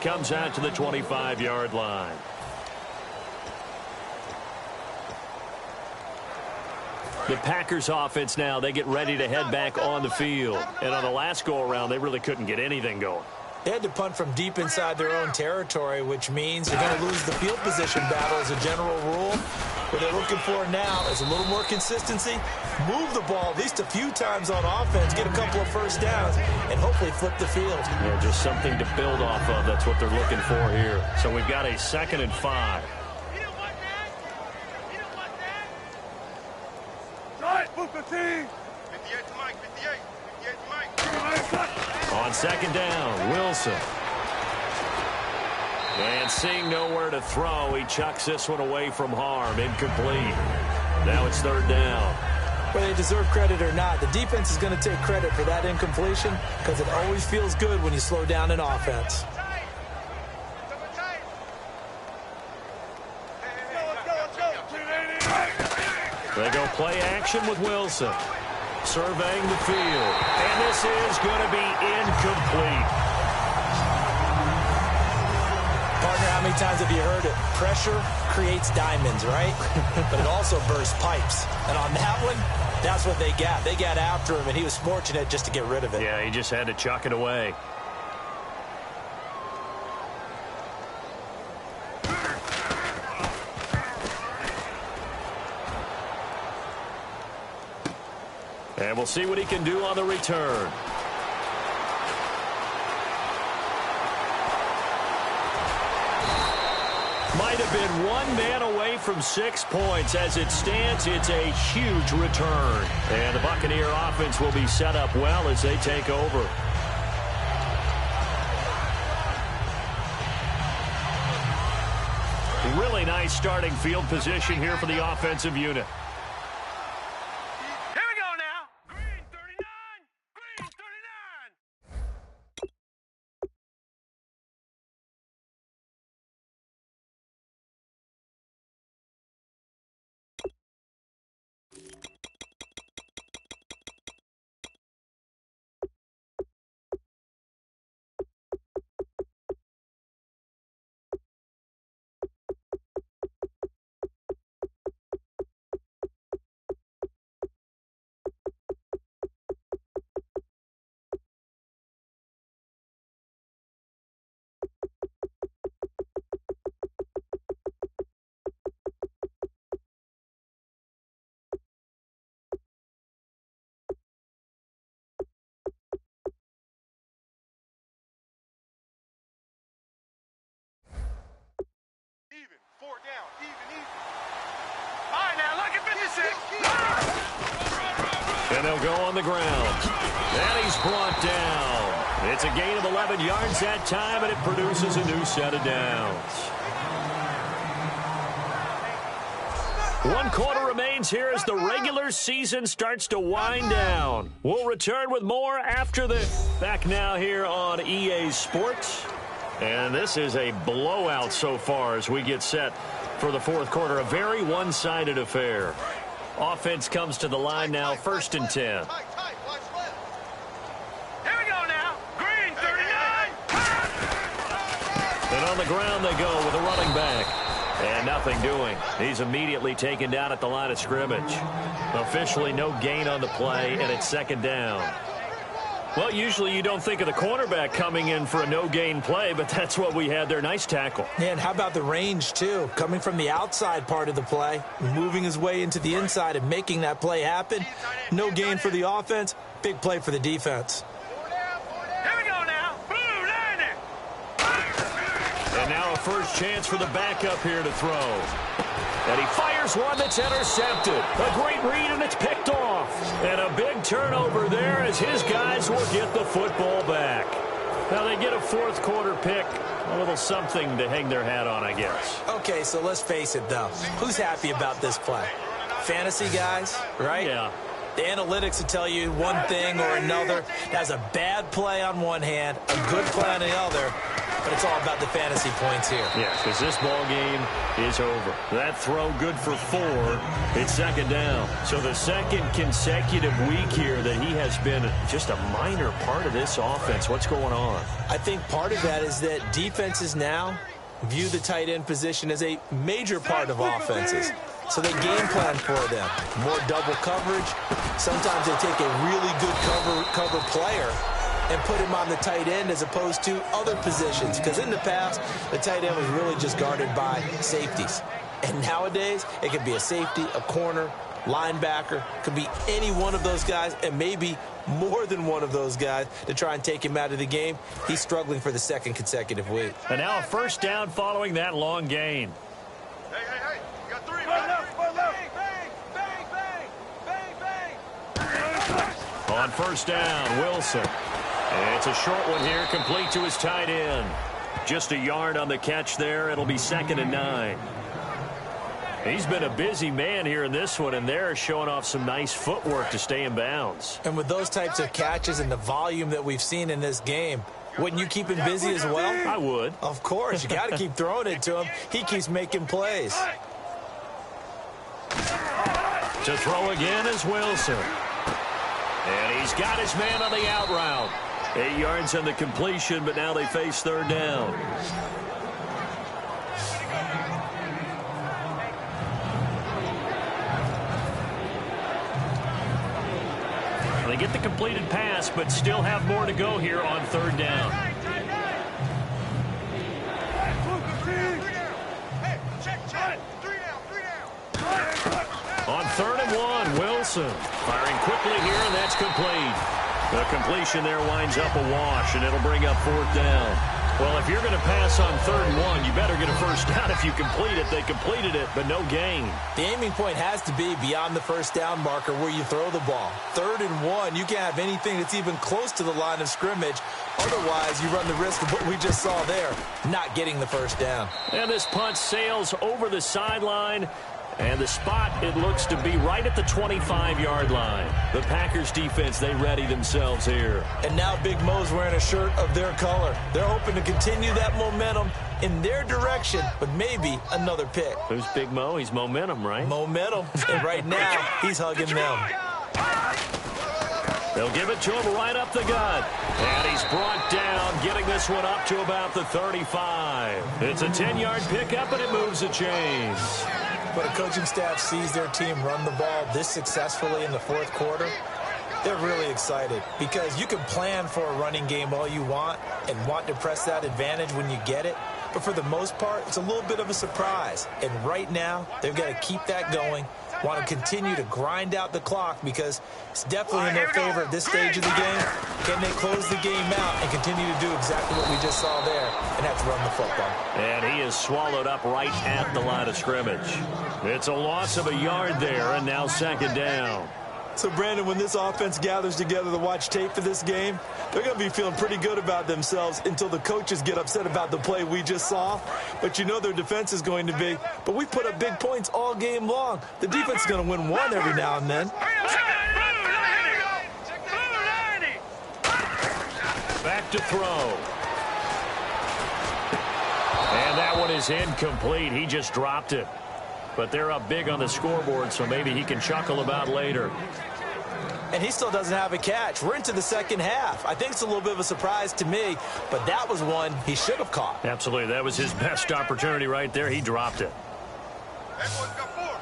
Speaker 2: Comes out to the 25-yard line. The Packers offense now, they get ready to head back on the field. And on the last go-around, they really couldn't get anything going.
Speaker 3: They had to punt from deep inside their own territory, which means you're going to lose the field position battle as a general rule. What they're looking for now is a little more consistency, move the ball at least a few times on offense, get a couple of first downs, and hopefully flip the field.
Speaker 2: Yeah, just something to build off of. That's what they're looking for here. So we've got a 2nd and 5. On 2nd down, Wilson. And seeing nowhere to throw, he chucks this one away from harm. Incomplete. Now it's 3rd down.
Speaker 3: Whether they deserve credit or not, the defense is going to take credit for that incompletion because it always feels good when you slow down an offense.
Speaker 2: They go play action with Wilson. Surveying the field. And this is going to be incomplete.
Speaker 3: Partner, how many times have you heard it? Pressure creates diamonds, right? But it also bursts pipes. And on that one, that's what they got. They got after him, and he was fortunate just to get rid of it.
Speaker 2: Yeah, he just had to chuck it away. And we'll see what he can do on the return. Might have been one man away from 6 points. As it stands, it's a huge return. And the Buccaneer offense will be set up well as they take over. Really nice starting field position here for the offensive unit. And they'll go on the ground. And he's brought down. It's a gain of 11 yards that time, and it produces a new set of downs. 1 quarter remains here as the regular season starts to wind down. We'll return with more after the... Back now here on EA Sports. And this is a blowout so far as we get set for the 4th quarter. A very one-sided affair. Offense comes to the line now, 1st and 10.
Speaker 4: Here we go now. Green, 39.
Speaker 2: And on the ground they go with a running back. And nothing doing. He's immediately taken down at the line of scrimmage. Officially no gain on the play, and it's 2nd down. Well, usually you don't think of the cornerback coming in for a no-gain play, but that's what we had there. Nice tackle.
Speaker 3: And how about the range, too? Coming from the outside part of the play, moving his way into the inside and making that play happen. No gain for the offense, big play for the defense.
Speaker 4: Here we go now. Blue landing.
Speaker 2: And now a first chance for the backup here to throw. And he fires one that's intercepted. A great read, and it's picked off. And a big turnover there as his guys will get the football back. Now they get a 4th quarter pick. A little something to hang their hat on, I guess.
Speaker 3: Okay, so let's face it, though. Who's happy about this play? Fantasy guys, right?
Speaker 2: Yeah.
Speaker 3: The analytics will tell you one thing or another. That's a bad play on one hand, a good play on the other. but it's all about the fantasy points here.
Speaker 2: Yeah, because this ball game is over. That throw good for 4. It's second down. So the second consecutive week here that he has been just a minor part of this offense. What's going on?
Speaker 3: I think part of that is that defenses now view the tight end position as a major part of offenses. So they game plan for them. More double coverage. Sometimes they take a really good cover player and put him on the tight end as opposed to other positions. Because in the past, the tight end was really just guarded by safeties. And nowadays, it could be a safety, a corner, linebacker. Could be any one of those guys, and maybe more than one of those guys to try and take him out of the game. He's struggling for the second consecutive week.
Speaker 2: And now a first down following that long gain.
Speaker 4: Hey, you got 3. Bang.
Speaker 2: On first down, Wilson. It's a short one here, complete to his tight end. Just a yard on the catch there. It'll be 2nd and 9. He's been a busy man here in this one, and they're showing off some nice footwork to stay in bounds.
Speaker 3: And with those types of catches and the volume that we've seen in this game, wouldn't you keep him busy as well?
Speaker 2: I would.
Speaker 3: Of course. You got to keep throwing it to him. He keeps making plays.
Speaker 2: To throw again is Wilson. And he's got his man on the out route. 8 yards on the completion, but now they face third down. They get the completed pass, but still have more to go here on third down. On 3rd and 1, Wilson firing quickly here, and that's complete. The completion there winds up a wash, and it'll bring up 4th down. Well, if you're going to pass on 3rd and 1, you better get a first down if you complete it. They completed it, but no gain.
Speaker 3: The aiming point has to be beyond the first down marker where you throw the ball. 3rd and 1, you can't have anything that's even close to the line of scrimmage. Otherwise, you run the risk of what we just saw there, not getting the first down.
Speaker 2: And this punt sails over the sideline. And the spot, it looks to be right at the 25-yard line. The Packers defense, they ready themselves here.
Speaker 3: And now Big Mo's wearing a shirt of their color. They're hoping to continue that momentum in their direction, but maybe another pick.
Speaker 2: Who's Big Mo? He's momentum, right?
Speaker 3: Momentum. And right now, he's hugging them.
Speaker 2: They'll give it to him right up the gut. And he's brought down, getting this one up to about the 35. It's a 10-yard pickup, and it moves the chains.
Speaker 3: But a coaching staff sees their team run the ball this successfully in the 4th quarter, they're really excited because you can plan for a running game all you want and want to press that advantage when you get it. But for the most part, it's a little bit of a surprise. And right now, they've got to keep that going, want to continue to grind out the clock because it's definitely in their favor at this stage of the game. Can they close the game out and continue to do exactly what we just saw there, and that's run the football.
Speaker 2: And he is swallowed up right at the line of scrimmage. It's a loss of a yard there, and now 2nd down.
Speaker 3: So, Brandon, when this offense gathers together to watch tape for this game, they're going to be feeling pretty good about themselves until the coaches get upset about the play we just saw. But you know their defense is going to be. But we put up big points all game long. The defense is going to win one every now and then.
Speaker 2: Back to throw. And that one is incomplete. He just dropped it. But they're up big on the scoreboard, so maybe he can chuckle about later.
Speaker 3: And he still doesn't have a catch. We're into the second half. I think it's a little bit of a surprise to me, but that was one he should have caught.
Speaker 2: Absolutely. That was his best opportunity right there. He dropped it.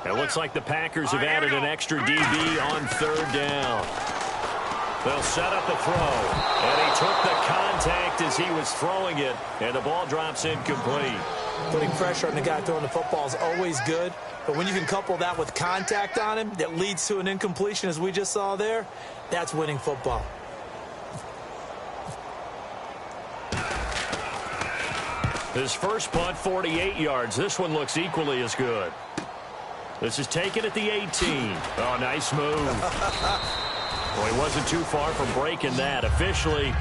Speaker 2: It looks like the Packers have added an extra DB on 3rd down. They'll set up a throw. And he took the contact as he was throwing it, and the ball drops incomplete.
Speaker 3: Putting pressure on the guy throwing the football is always good, but when you can couple that with contact on him that leads to an incompletion as we just saw there, that's winning football.
Speaker 2: His first punt, 48 yards. This one looks equally as good. This is taken at the 18. Oh, nice move. Well, he wasn't too far from breaking that. Officially,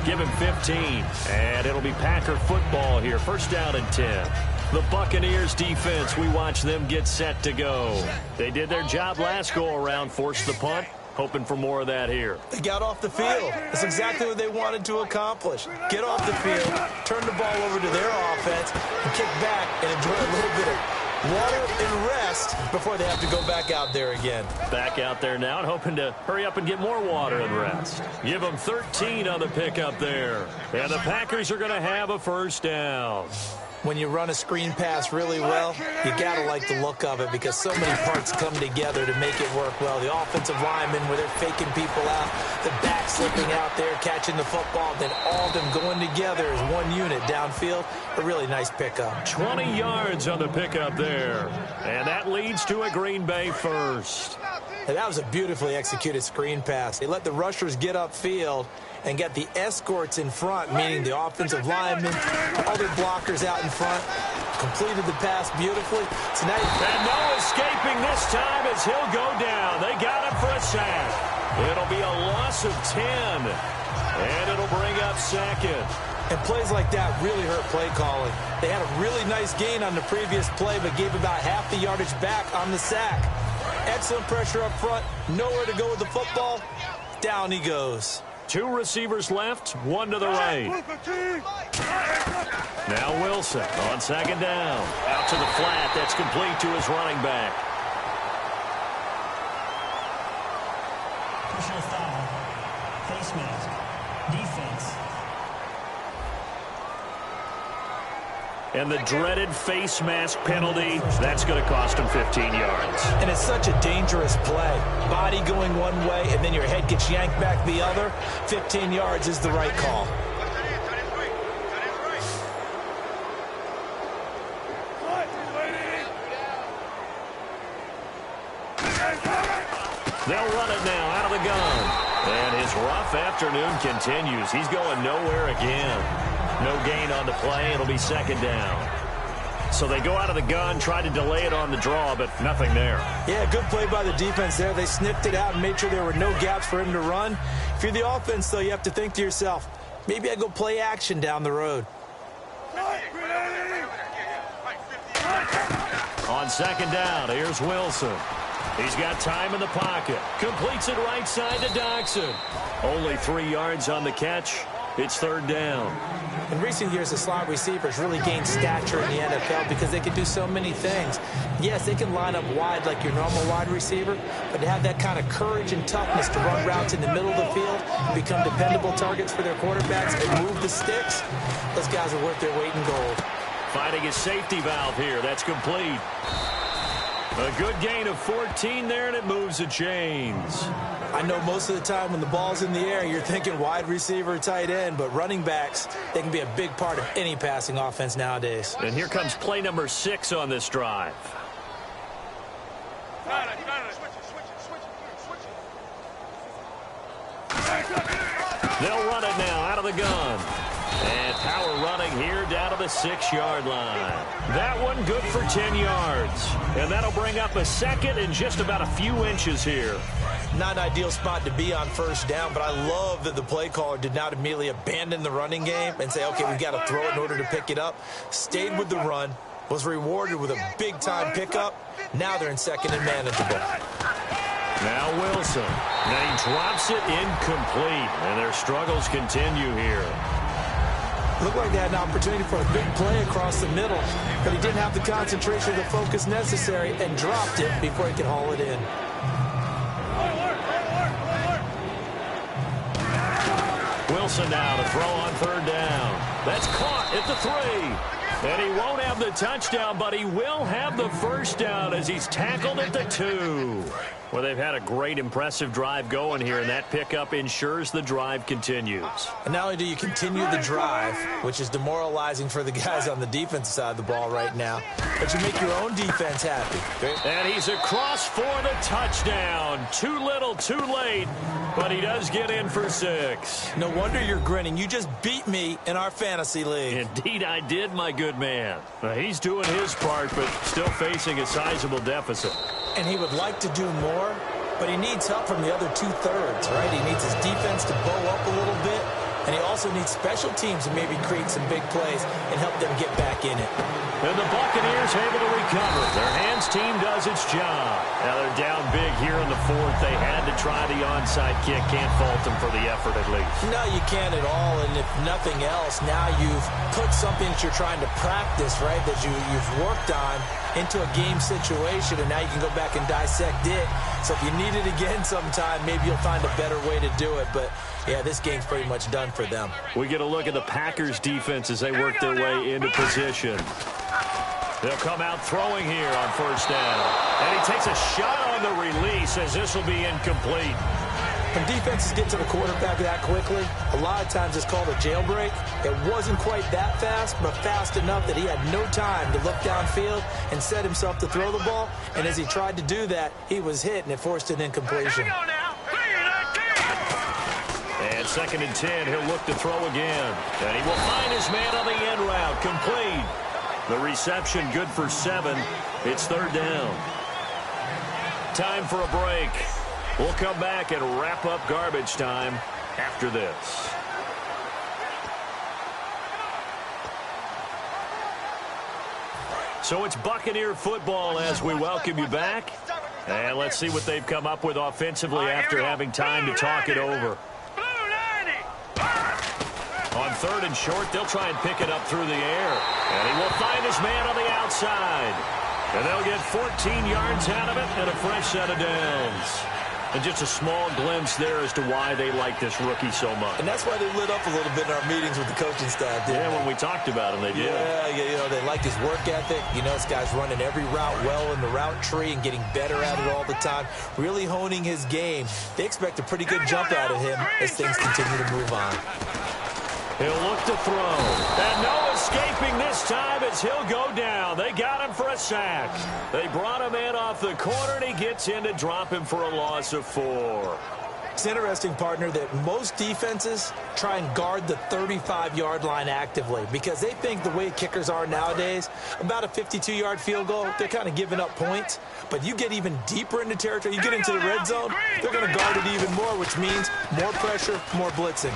Speaker 2: give him 15. And it'll be Packer football here. First down and 10. The Buccaneers defense, we watch them get set to go. They did their job last go-around, forced the punt. hoping for more of that here.
Speaker 3: They got off the field. That's exactly what they wanted to accomplish. Get off the field, turn the ball over to their offense, and kick back and enjoy a little bit of water and rest before they have to go back out there again.
Speaker 2: Back out there now and hoping to hurry up and get more water and rest. Give them 13 on the pickup there. And the Packers are going to have a first down.
Speaker 3: When you run a screen pass really well, you got to like the look of it because so many parts come together to make it work well. The offensive linemen, where they're faking people out, the back slipping out there, catching the football, then all of them going together as one unit downfield. A really nice pickup.
Speaker 2: 20 yards on the pickup there. And that leads to a Green Bay first.
Speaker 3: And that was a beautifully executed screen pass. They let the rushers get upfield and get the escorts in front, meaning the offensive linemen, other blockers out in front, completed the pass beautifully. Tonight,
Speaker 2: and no escaping this time as he'll go down. They got him for a sack. It'll be a loss of 10, and it'll bring up second.
Speaker 3: And plays like that really hurt play calling. They had a really nice gain on the previous play, but gave about half the yardage back on the sack. Excellent pressure up front, nowhere to go with the football. Down he goes.
Speaker 2: 2 receivers left, 1 to the right. Now Wilson on second down. Out to the flat. That's complete to his running back.
Speaker 5: Personal foul. Face mask. Defense.
Speaker 2: And the dreaded face mask penalty, that's going to cost him 15 yards.
Speaker 3: And it's such a dangerous play. Body going one way, and then your head gets yanked back the other. 15 yards is the right call.
Speaker 2: They'll run it now out of the gun. And his rough afternoon continues. He's going nowhere again. No gain on the play. It'll be second down. So they go out of the gun, try to delay it on the draw, but nothing there.
Speaker 3: Yeah, good play by the defense there. They sniffed it out and made sure there were no gaps for him to run. If you're the offense, though, you have to think to yourself, maybe I go play action down the road.
Speaker 2: On second down, here's Wilson. He's got time in the pocket. Completes it right side to Doxson. Only 3 yards on the catch. It's third down.
Speaker 3: In recent years, the slot receivers really gained stature in the NFL because they can do so many things. Yes, they can line up wide like your normal wide receiver, but to have that kind of courage and toughness to run routes in the middle of the field and become dependable targets for their quarterbacks and move the sticks, those guys are worth their weight in gold.
Speaker 2: Finding his safety valve here. That's complete. A good gain of 14 there, and it moves the chains.
Speaker 3: I know most of the time when the ball's in the air, you're thinking wide receiver, tight end, but running backs, they can be a big part of any passing offense nowadays.
Speaker 2: And here comes play number 6 on this drive. They'll run it now out of the gun. And power running here down to the 6-yard line. That one good for 10 yards. And that'll bring up a second and just about a few inches here.
Speaker 3: Not an ideal spot to be on first down, but I love that the play caller did not immediately abandon the running game and say, okay, we've got to throw it in order to pick it up. Stayed with the run, was rewarded with a big-time pickup. Now they're in second and manageable.
Speaker 2: Now Wilson. Then he drops it incomplete, and their struggles continue here.
Speaker 3: Looked like they had an opportunity for a big play across the middle, but he didn't have the concentration or the focus necessary and dropped it before he could haul it in.
Speaker 2: Wilson now to throw on third down. That's caught at the 3. And he won't have the touchdown, but he will have the first down as he's tackled at the 2. Well, they've had a great, impressive drive going here, and that pickup ensures the drive continues.
Speaker 3: And not only do you continue the drive, which is demoralizing for the guys on the defensive side of the ball right now, but you make your own defense happy.
Speaker 2: And he's across for the touchdown. Too little, too late, but he does get in for 6.
Speaker 3: No wonder you're grinning. You just beat me in our fantasy league.
Speaker 2: Indeed, I did, my good man. He's doing his part, but still facing a sizable deficit.
Speaker 3: And he would like to do more, but he needs help from the other 2/3, right? He needs his defense to bow up a little bit, And he also needs special teams to maybe create some big plays and help them get back in it.
Speaker 2: And the Buccaneers able to recover. Their hands team does its job. Now they're down big here in the fourth. They had to try the onside kick. Can't fault them for the effort at least.
Speaker 3: No, you can't at all. And if nothing else, now you've put something that you're trying to practice, right, that you've worked on into a game situation, and now you can go back and dissect it. So if you need it again sometime, maybe you'll find a better way to do it. But, yeah, this game's pretty much done for them.
Speaker 2: We get a look at the Packers' defense as they work their way into position. They'll come out throwing here on first down. And he takes a shot on the release as this will be incomplete.
Speaker 3: When defenses get to the quarterback that quickly, a lot of times it's called a jailbreak. It wasn't quite that fast, but fast enough that he had no time to look downfield and set himself to throw the ball. And as he tried to do that, he was hit, and it forced an incompletion.
Speaker 2: And 2nd and 10, he'll look to throw again. And he will find his man on the end route, complete. The reception good for 7. It's 3rd down. Time for a break. We'll come back and wrap up garbage time after this. So it's Buccaneer football as we welcome you back. And let's see what they've come up with offensively after having time to talk it over. On 3rd and short, they'll try and pick it up through the air. And he will find his man on the outside. And they'll get 14 yards out of it and a fresh set of downs. And just a small glimpse there as to why they like this rookie so much.
Speaker 3: And that's why they lit up a little bit in our meetings with the coaching staff, didn't they?
Speaker 2: When we talked about him, they did.
Speaker 3: Yeah, they like his work ethic. This guy's running every route well in the route tree and getting better at it all the time, really honing his game. They expect a pretty good jump out of him as things continue to move on.
Speaker 2: He'll look to throw. And no escaping this time as he'll go down. They got him for a sack. They brought him in off the corner, and he gets in to drop him for a loss of 4.
Speaker 3: It's interesting, partner, that most defenses try and guard the 35-yard line actively because they think the way kickers are nowadays, about a 52-yard field goal, they're kind of giving up points. But you get even deeper into territory, you get into the red zone, they're going to guard it even more, which means more pressure, more blitzing.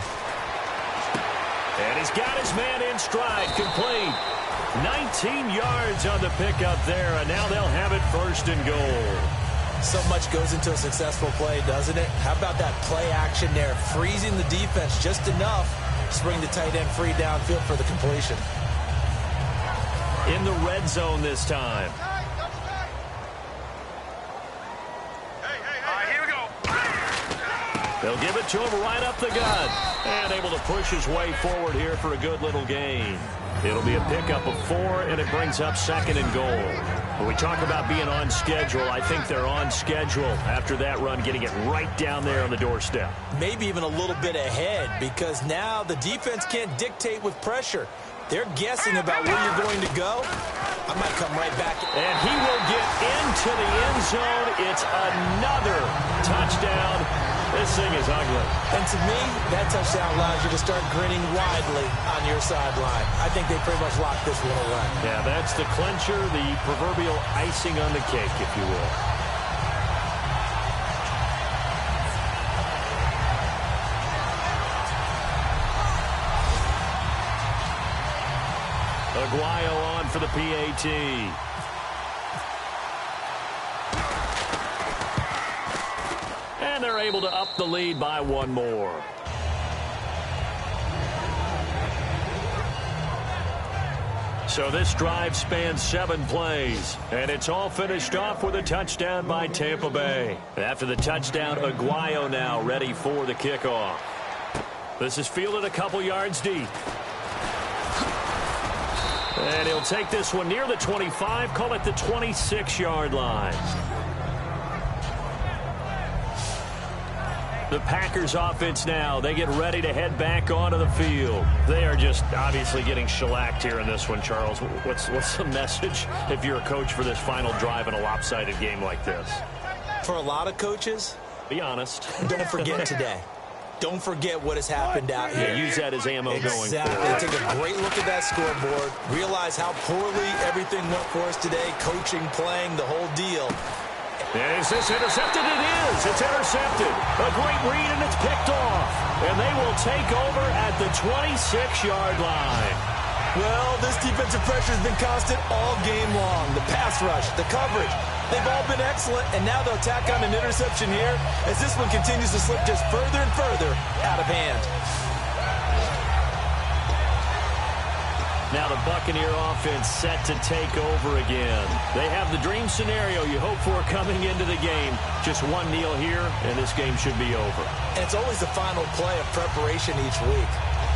Speaker 2: And he's got his man in stride, complete. 19 yards on the pickup there, and now they'll have it 1st and goal.
Speaker 3: So much goes into a successful play, doesn't it? How about that play action there, freezing the defense just enough to bring the tight end free downfield for the completion.
Speaker 2: In the red zone this time. They'll give it to him right up the gut. And able to push his way forward here for a good little gain. It'll be a pickup of 4, and it brings up 2nd and goal. When we talk about being on schedule, I think they're on schedule after that run, getting it right down there on the doorstep.
Speaker 3: Maybe even a little bit ahead because now the defense can't dictate with pressure. They're guessing about where you're going to go. I might come right back.
Speaker 2: And he will get into the end zone. It's another touchdown. This thing is ugly.
Speaker 3: And to me, that touchdown allows you to start grinning widely on your sideline. I think they pretty much locked this one away.
Speaker 2: Yeah, that's the clincher, the proverbial icing on the cake, if you will. Aguayo on for the PAT. And they're able to up the lead by 1 more. So this drive spans 7 plays, and it's all finished off with a touchdown by Tampa Bay. After the touchdown, Aguayo now ready for the kickoff. This is fielded a couple yards deep. And he'll take this one near the 25, call it the 26-yard line. The Packers offense now, they get ready to head back onto the field. They are just obviously getting shellacked here in this one, Charles. What's the message if you're a coach for this final drive in a lopsided game like this?
Speaker 3: For a lot of coaches,
Speaker 2: be honest.
Speaker 3: Don't forget today. Don't forget what has happened out here.
Speaker 2: Yeah, use that as ammo going forward.
Speaker 3: Exactly. Take a great look at that scoreboard. Realize how poorly everything went for us today. Coaching, playing, the whole deal.
Speaker 2: Is this intercepted? It is. It's intercepted. A great read, and it's picked off. And they will take over at the 26-yard line.
Speaker 3: Well, this defensive pressure has been constant all game long. The pass rush, the coverage, they've all been excellent, and now they'll tack on an interception here as this one continues to slip just further and further out of hand.
Speaker 2: Now the Buccaneer offense set to take over again. They have the dream scenario you hope for coming into the game. Just one kneel here, and this game should be over.
Speaker 3: And it's always the final play of preparation each week.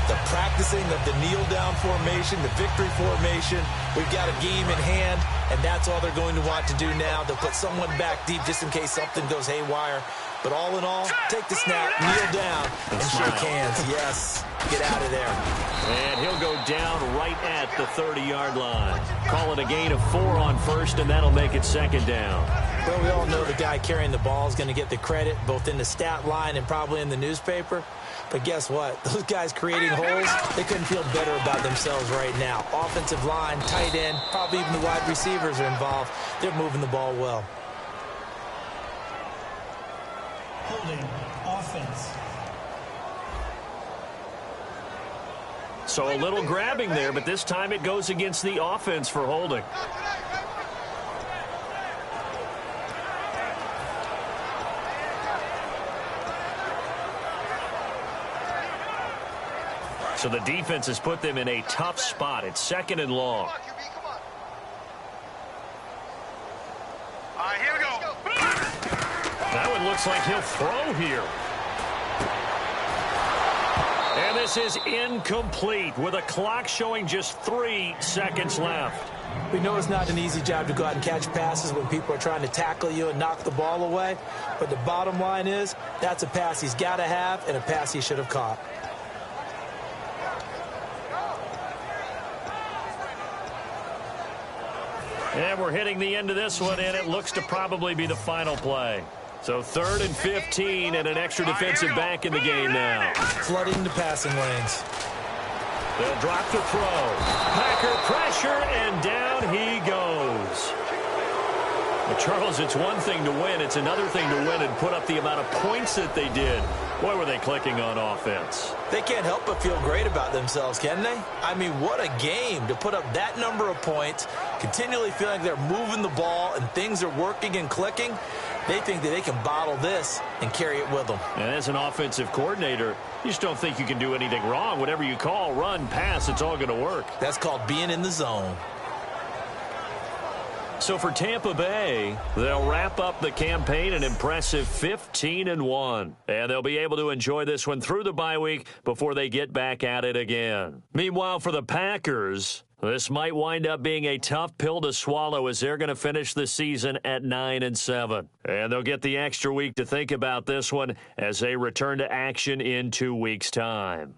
Speaker 3: The practicing of the kneel-down formation, the victory formation. We've got a game in hand, and that's all they're going to want to do now. They'll put someone back deep just in case something goes haywire. But all in all, take the snap, kneel down, and shake hands. Yes, get out of there.
Speaker 2: And he'll go down right at the 30-yard line. Call it a gain of 4 on first, and that'll make it second down.
Speaker 3: Well, we all know the guy carrying the ball is going to get the credit, both in the stat line and probably in the newspaper. But guess what? Those guys creating holes, they couldn't feel better about themselves right now. Offensive line, tight end, probably even the wide receivers are involved. They're moving the ball well.
Speaker 5: Holding offense.
Speaker 2: So a little grabbing there, but this time it goes against the offense for holding. So the defense has put them in a tough spot. It's second and long.
Speaker 4: All right, here we go.
Speaker 2: That one looks like he'll throw here. And this is incomplete with a clock showing just 3 seconds left.
Speaker 3: We know it's not an easy job to go out and catch passes when people are trying to tackle you and knock the ball away. But the bottom line is that's a pass he's got to have and a pass he should have caught.
Speaker 2: And we're hitting the end of this one, and it looks to probably be the final play. So 3rd and 15 and an extra defensive back in the game now.
Speaker 3: Flooding the passing lanes.
Speaker 2: They'll drop the throw. Packer pressure, and down he goes. Well, Charles, it's one thing to win. It's another thing to win and put up the amount of points that they did. Boy, were they clicking on offense.
Speaker 3: They can't help but feel great about themselves, can they? I mean, what a game to put up that number of points, continually feeling they're moving the ball and things are working and clicking. They think that they can bottle this and carry it with them.
Speaker 2: And as an offensive coordinator, you just don't think you can do anything wrong. Whatever you call, run, pass, it's all going to work.
Speaker 3: That's called being in the zone.
Speaker 2: So for Tampa Bay, they'll wrap up the campaign an impressive 15-1. And they'll be able to enjoy this one through the bye week before they get back at it again. Meanwhile, for the Packers, this might wind up being a tough pill to swallow as they're going to finish the season at 9-7. And they'll get the extra week to think about this one as they return to action in 2 weeks' time.